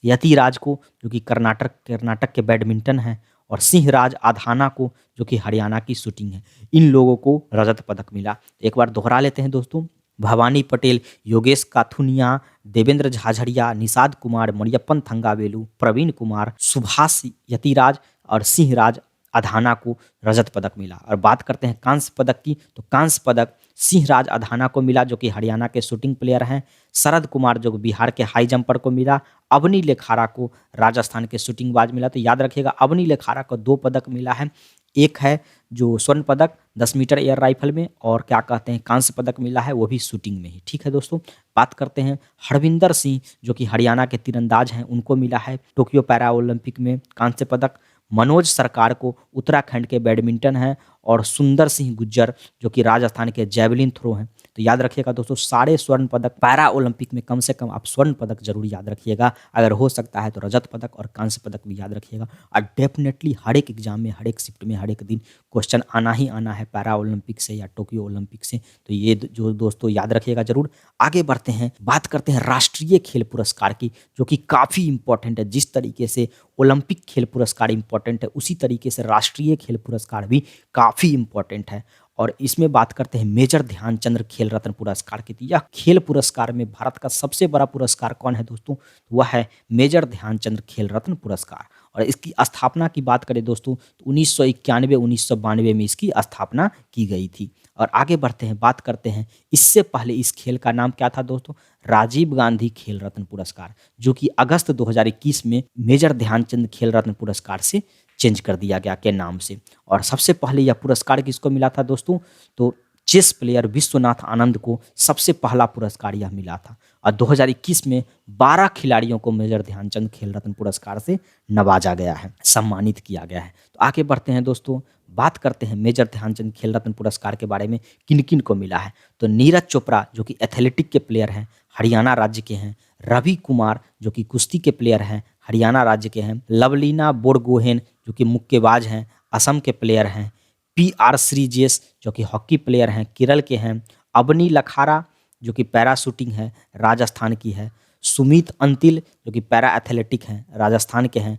यतिराज को, जो कि कर्नाटक के बैडमिंटन हैं। और सिंहराज आधाना को, जो कि हरियाणा की शूटिंग है। इन लोगों को रजत पदक मिला। एक बार दोहरा लेते हैं दोस्तों, भवानी पटेल, योगेश काथुनिया, देवेंद्र झाझड़िया, निषाद कुमार, मरियप्पन थंगावेलु, प्रवीण कुमार, सुभाष यतिराज और सिंहराज अधाना को रजत पदक मिला। और बात करते हैं कांस्य पदक की, तो कांस्य पदक सिंहराज अधाना को मिला जो कि हरियाणा के शूटिंग प्लेयर हैं। शरद कुमार जो बिहार के हाई जंपर को मिला। अवनी लेखारा को राजस्थान के शूटिंगबाज मिला। तो याद रखिएगा अवनी लेखारा को 2 पदक मिला है। एक है जो स्वर्ण पदक 10 मीटर एयर राइफल में, और क्या कहते हैं कांस्य पदक मिला है वो भी शूटिंग में ही। ठीक है दोस्तों, बात करते हैं हरविंदर सिंह जो कि हरियाणा के तीरंदाज हैं, उनको मिला है टोक्यो पैरा ओलंपिक में कांस्य पदक। मनोज सरकार को उत्तराखंड के बैडमिंटन हैं, और सुंदर सिंह गुज्जर जो कि राजस्थान के जैवलिन थ्रो हैं। तो याद रखिएगा दोस्तों सारे स्वर्ण पदक पैरा ओलंपिक में कम से कम आप स्वर्ण पदक जरूर याद रखिएगा, अगर हो सकता है तो रजत पदक और कांस्य पदक भी याद रखिएगा। और डेफिनेटली हर एक एग्जाम में, हर एक शिफ्ट में, हर एक दिन क्वेश्चन आना ही आना है पैरा ओलंपिक से या टोक्यो ओलंपिक से। तो ये जो दोस्तों याद रखिएगा जरूर। आगे बढ़ते हैं, बात करते हैं राष्ट्रीय खेल पुरस्कार की, जो कि काफ़ी इंपॉर्टेंट है। जिस तरीके से ओलंपिक खेल पुरस्कार इंपॉर्टेंट है उसी तरीके से राष्ट्रीय खेल पुरस्कार भी काफ़ी इंपॉर्टेंट है। और इसमें बात करते हैं मेजर ध्यानचंद्र खेल रत्न पुरस्कार की। यह खेल पुरस्कार में भारत का सबसे बड़ा पुरस्कार कौन है दोस्तों? वह है मेजर ध्यानचंद्र खेल रत्न पुरस्कार। और इसकी स्थापना की बात करें दोस्तों तो 1991-1992 में इसकी स्थापना की गई थी। और आगे बढ़ते हैं, बात करते हैं इससे पहले इस खेल का नाम क्या था दोस्तों? राजीव गांधी खेल रत्न पुरस्कार, जो कि अगस्त 2021 में मेजर ध्यानचंद खेल रत्न पुरस्कार से चेंज कर दिया गया के नाम से। और सबसे पहले यह पुरस्कार किसको मिला था दोस्तों? तो चेस प्लेयर विश्वनाथ आनंद को सबसे पहला पुरस्कार यह मिला था। और 2021 में 12 खिलाड़ियों को मेजर ध्यानचंद खेल रत्न पुरस्कार से नवाजा गया है, सम्मानित किया गया है। तो आगे बढ़ते हैं दोस्तों, बात करते हैं मेजर ध्यानचंद खेल रत्न पुरस्कार के बारे में किन किन को मिला है। तो नीरज चोपड़ा जो कि एथलेटिक के प्लेयर हैं, हरियाणा राज्य के हैं। रवि कुमार जो कि कुश्ती के प्लेयर हैं, हरियाणा राज्य के हैं। लवलीना बोरगोहेन जो कि मुक्केबाज हैं, असम के प्लेयर हैं। PR श्रीजेश जो कि हॉकी प्लेयर हैं, केरल के हैं। अवनी लखारा जो कि पैरा शूटिंग है, राजस्थान की है। सुमित अंतिल जो कि पैरा एथलेटिक हैं, राजस्थान के हैं।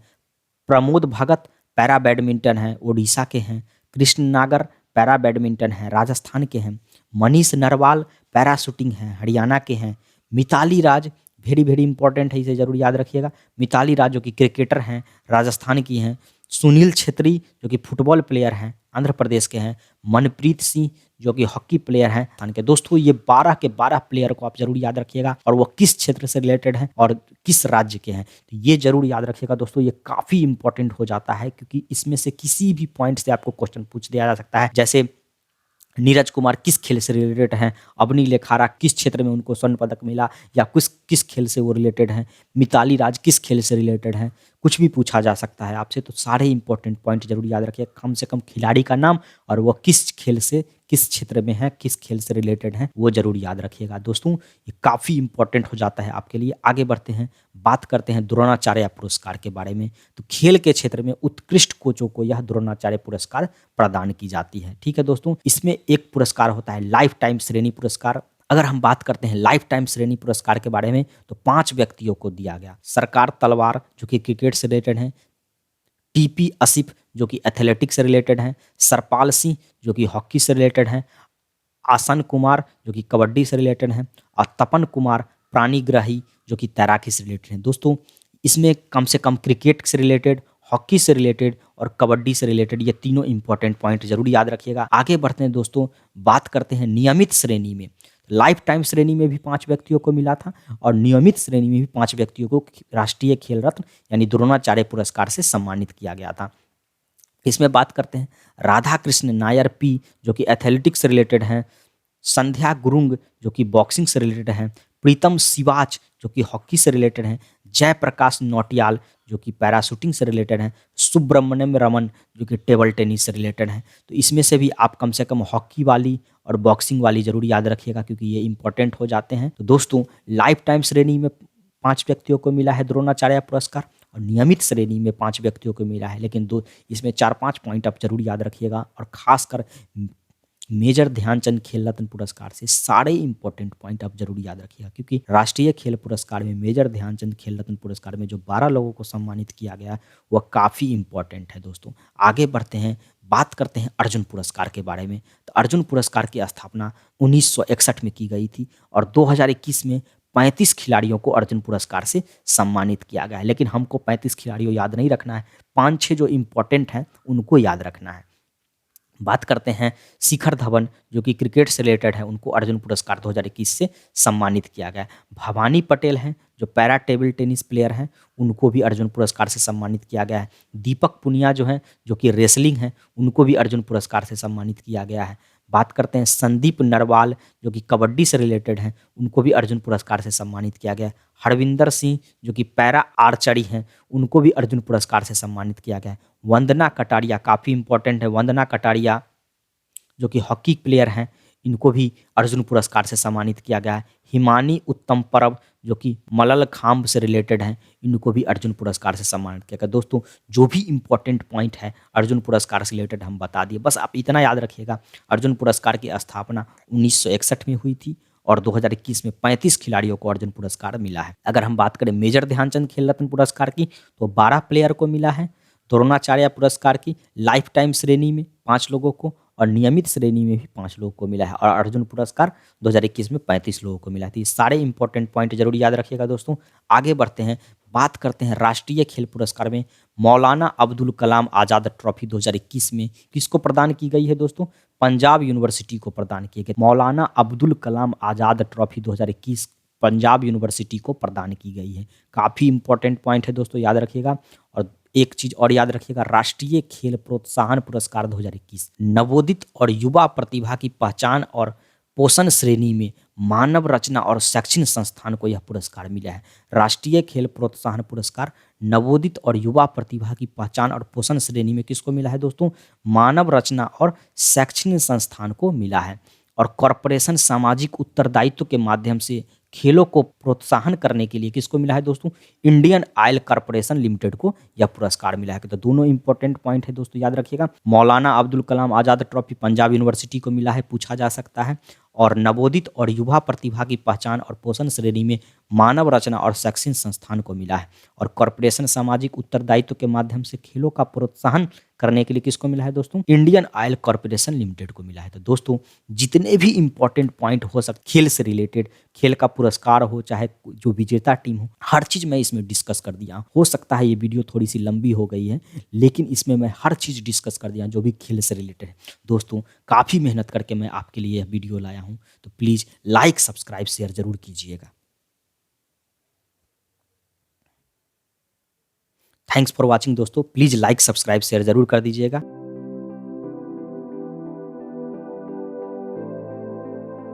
प्रमोद भगत पैरा बैडमिंटन है, ओडिशा के हैं। कृष्ण नागर पैरा बैडमिंटन है, राजस्थान के हैं। मनीष नरवाल पैरा शूटिंग है, हरियाणा के हैं। मिताली राज वेरी वेरी इंपॉर्टेंट है, इसे जरूर याद रखिएगा। मिताली राज जो कि क्रिकेटर हैं, राजस्थान की हैं। सुनील छेत्री जो कि फुटबॉल प्लेयर हैं, आंध्र प्रदेश के हैं। मनप्रीत सिंह जो कि हॉकी प्लेयर हैं, राजस्थान के। दोस्तों ये 12 के 12 प्लेयर को आप जरूर याद रखिएगा, और वो किस क्षेत्र से रिलेटेड हैं और किस राज्य के हैं, तो ये जरूर याद रखिएगा दोस्तों। ये काफ़ी इंपॉर्टेंट हो जाता है क्योंकि इसमें से किसी भी पॉइंट से आपको क्वेश्चन पूछ दिया जा सकता है। जैसे नीरज कुमार किस खेल से रिलेटेड हैं, अवनी लेखारा किस क्षेत्र में उनको स्वर्ण पदक मिला या किस खेल से वो रिलेटेड हैं, मिताली राज किस खेल से रिलेटेड हैं, कुछ भी पूछा जा सकता है आपसे। तो सारे इंपॉर्टेंट पॉइंट जरूर याद रखिए, कम से कम खिलाड़ी का नाम और वो किस खेल से, किस क्षेत्र में है, किस खेल से रिलेटेड है, वो जरूर याद रखिएगा दोस्तों। ये काफ़ी इंपॉर्टेंट हो जाता है आपके लिए। आगे बढ़ते हैं, बात करते हैं द्रोणाचार्य पुरस्कार के बारे में। तो खेल के क्षेत्र में उत्कृष्ट कोचों को यह द्रोणाचार्य पुरस्कार प्रदान की जाती है। ठीक है दोस्तों, इसमें एक पुरस्कार होता है लाइफ टाइम श्रेणी पुरस्कार। अगर हम बात करते हैं लाइफ टाइम श्रेणी पुरस्कार के बारे में तो 5 व्यक्तियों को दिया गया। सरकार तलवार जो कि क्रिकेट से रिलेटेड हैं। TP आसिफ जो कि एथलेटिक्स से रिलेटेड हैं। सरपाल सिंह जो कि हॉकी से रिलेटेड हैं। आसन कुमार जो कि कबड्डी से रिलेटेड हैं। और तपन कुमार प्राणीग्राही जो कि तैराकी से रिलेटेड हैं। दोस्तों इसमें कम से कम क्रिकेट से रिलेटेड, हॉकी से रिलेटेड और कबड्डी से रिलेटेड ये तीनों इंपॉर्टेंट पॉइंट जरूर याद रखिएगा। आगे बढ़ते हैं दोस्तों, बात करते हैं नियमित श्रेणी में। लाइफ टाइम श्रेणी में भी 5 व्यक्तियों को मिला था और नियमित श्रेणी में भी 5 व्यक्तियों को राष्ट्रीय खेल रत्न यानी द्रोणाचार्य पुरस्कार से सम्मानित किया गया था। इसमें बात करते हैं राधा कृष्ण नायर P जो कि एथलेटिक्स से रिलेटेड हैं। संध्या गुरुंग जो कि बॉक्सिंग से रिलेटेड हैं। प्रीतम सिवाच जो कि हॉकी से रिलेटेड हैं। जयप्रकाश नौटियाल जो कि पैराशूटिंग से रिलेटेड हैं। सुब्रमण्यम रमन जो कि टेबल टेनिस से रिलेटेड हैं। तो इसमें से भी आप कम से कम हॉकी वाली और बॉक्सिंग वाली जरूर याद रखिएगा क्योंकि ये इंपॉर्टेंट हो जाते हैं। तो दोस्तों लाइफ टाइम श्रेणी में 5 व्यक्तियों को मिला है द्रोणाचार्य पुरस्कार और नियमित श्रेणी में 5 व्यक्तियों को मिला है, लेकिन इसमें 4-5 पॉइंट आप जरूर याद रखिएगा। और खासकर मेजर ध्यानचंद खेल रत्न पुरस्कार से सारे इंपॉर्टेंट पॉइंट आप जरूर याद रखिएगा क्योंकि राष्ट्रीय खेल पुरस्कार में मेजर ध्यानचंद खेल रत्न पुरस्कार में जो 12 लोगों को सम्मानित किया गया वह काफ़ी इंपॉर्टेंट है दोस्तों। आगे बढ़ते हैं, बात करते हैं अर्जुन पुरस्कार के बारे में। तो अर्जुन पुरस्कार की स्थापना 1961 में की गई थी और 2021 में 35 खिलाड़ियों को अर्जुन पुरस्कार से सम्मानित किया गया है। लेकिन हमको 35 खिलाड़ियों याद नहीं रखना है, 5-6 जो इम्पोर्टेंट हैं उनको याद रखना है। बात करते हैं शिखर धवन जो कि क्रिकेट से रिलेटेड है, उनको अर्जुन पुरस्कार 2021 से सम्मानित किया गया है। भवानी पटेल हैं जो पैरा टेबल टेनिस प्लेयर हैं, उनको भी अर्जुन पुरस्कार से सम्मानित किया गया है। दीपक पुनिया जो हैं जो कि रेसलिंग हैं, उनको भी अर्जुन पुरस्कार से सम्मानित किया गया है। बात करते हैं संदीप नरवाल जो कि कबड्डी से रिलेटेड हैं, उनको भी अर्जुन पुरस्कार से सम्मानित किया गया है। हरविंदर सिंह जो कि पैरा आर्चरी हैं, उनको भी अर्जुन पुरस्कार से सम्मानित किया गया है। वंदना कटारिया काफ़ी इंपॉर्टेंट है, वंदना कटारिया जो कि हॉकी प्लेयर हैं, इनको भी अर्जुन पुरस्कार से सम्मानित किया गया है। हिमानी उत्तम परब जो कि मलल खांब से रिलेटेड हैं, इनको भी अर्जुन पुरस्कार से सम्मानित किया गया। दोस्तों जो भी इंपॉर्टेंट पॉइंट है अर्जुन पुरस्कार से रिलेटेड हम बता दिए, बस आप इतना याद रखिएगा अर्जुन पुरस्कार की स्थापना 1961 में हुई थी और 2021 में 35 खिलाड़ियों को अर्जुन पुरस्कार मिला है। अगर हम बात करें मेजर ध्यानचंद खेल रत्न पुरस्कार की तो 12 प्लेयर को मिला है। द्रोणाचार्य पुरस्कार की लाइफ टाइम श्रेणी में 5 लोगों को और नियमित श्रेणी में भी 5 लोगों को मिला है और अर्जुन पुरस्कार 2021 में 35 लोगों को मिला है। तो ये सारे इंपॉर्टेंट पॉइंट जरूर याद रखिएगा दोस्तों। आगे बढ़ते हैं, बात करते हैं राष्ट्रीय खेल पुरस्कार में मौलाना अब्दुल कलाम आज़ाद ट्रॉफी 2021 में किसको प्रदान की गई है दोस्तों? पंजाब यूनिवर्सिटी को प्रदान की गई। मौलाना अब्दुल कलाम आज़ाद ट्रॉफी 2021 पंजाब यूनिवर्सिटी को प्रदान की गई है। काफ़ी इंपॉर्टेंट पॉइंट है दोस्तों, याद रखिएगा। और एक चीज और याद रखिएगा, राष्ट्रीय खेल प्रोत्साहन पुरस्कार 2021 नवोदित और युवा प्रतिभा की पहचान और पोषण श्रेणी में मानव रचना और शैक्षणिक संस्थान को यह पुरस्कार मिला है। राष्ट्रीय खेल प्रोत्साहन पुरस्कार नवोदित और युवा प्रतिभा की पहचान और पोषण श्रेणी में किसको मिला है दोस्तों? मानव रचना और शैक्षणिक संस्थान को मिला है। और कॉरपोरेशन सामाजिक उत्तरदायित्व के माध्यम से खेलों को प्रोत्साहन करने के लिए किसको मिला है दोस्तों? इंडियन ऑयल कॉरपोरेशन लिमिटेड को यह पुरस्कार मिला है। तो दोनों इंपॉर्टेंट पॉइंट है दोस्तों, याद रखिएगा। मौलाना अब्दुल कलाम आज़ाद ट्रॉफी पंजाब यूनिवर्सिटी को मिला है, पूछा जा सकता है। और नवोदित और युवा प्रतिभा की पहचान और पोषण श्रेणी में मानव रचना और शैक्षणिक संस्थान को मिला है। और कॉरपोरेशन सामाजिक उत्तरदायित्व के माध्यम से खेलों का प्रोत्साहन करने के लिए किसको मिला है दोस्तों? इंडियन ऑयल कॉरपोरेशन लिमिटेड को मिला है। तो दोस्तों जितने भी इंपॉर्टेंट पॉइंट हो सकते खेल से रिलेटेड, खेल का पुरस्कार हो चाहे जो विजेता टीम हो, हर चीज़ मैं इसमें डिस्कस कर दिया। हो सकता है ये वीडियो थोड़ी सी लंबी हो गई है, लेकिन इसमें मैं हर चीज़ डिस्कस कर दिया जो भी खेल से रिलेटेड है। दोस्तों काफ़ी मेहनत करके मैं आपके लिए यह वीडियो लाया हूँ, तो प्लीज़ लाइक सब्सक्राइब शेयर जरूर कीजिएगा। थैंक्स फॉर वॉचिंग दोस्तों, प्लीज़ लाइक सब्सक्राइब शेयर जरूर कर दीजिएगा।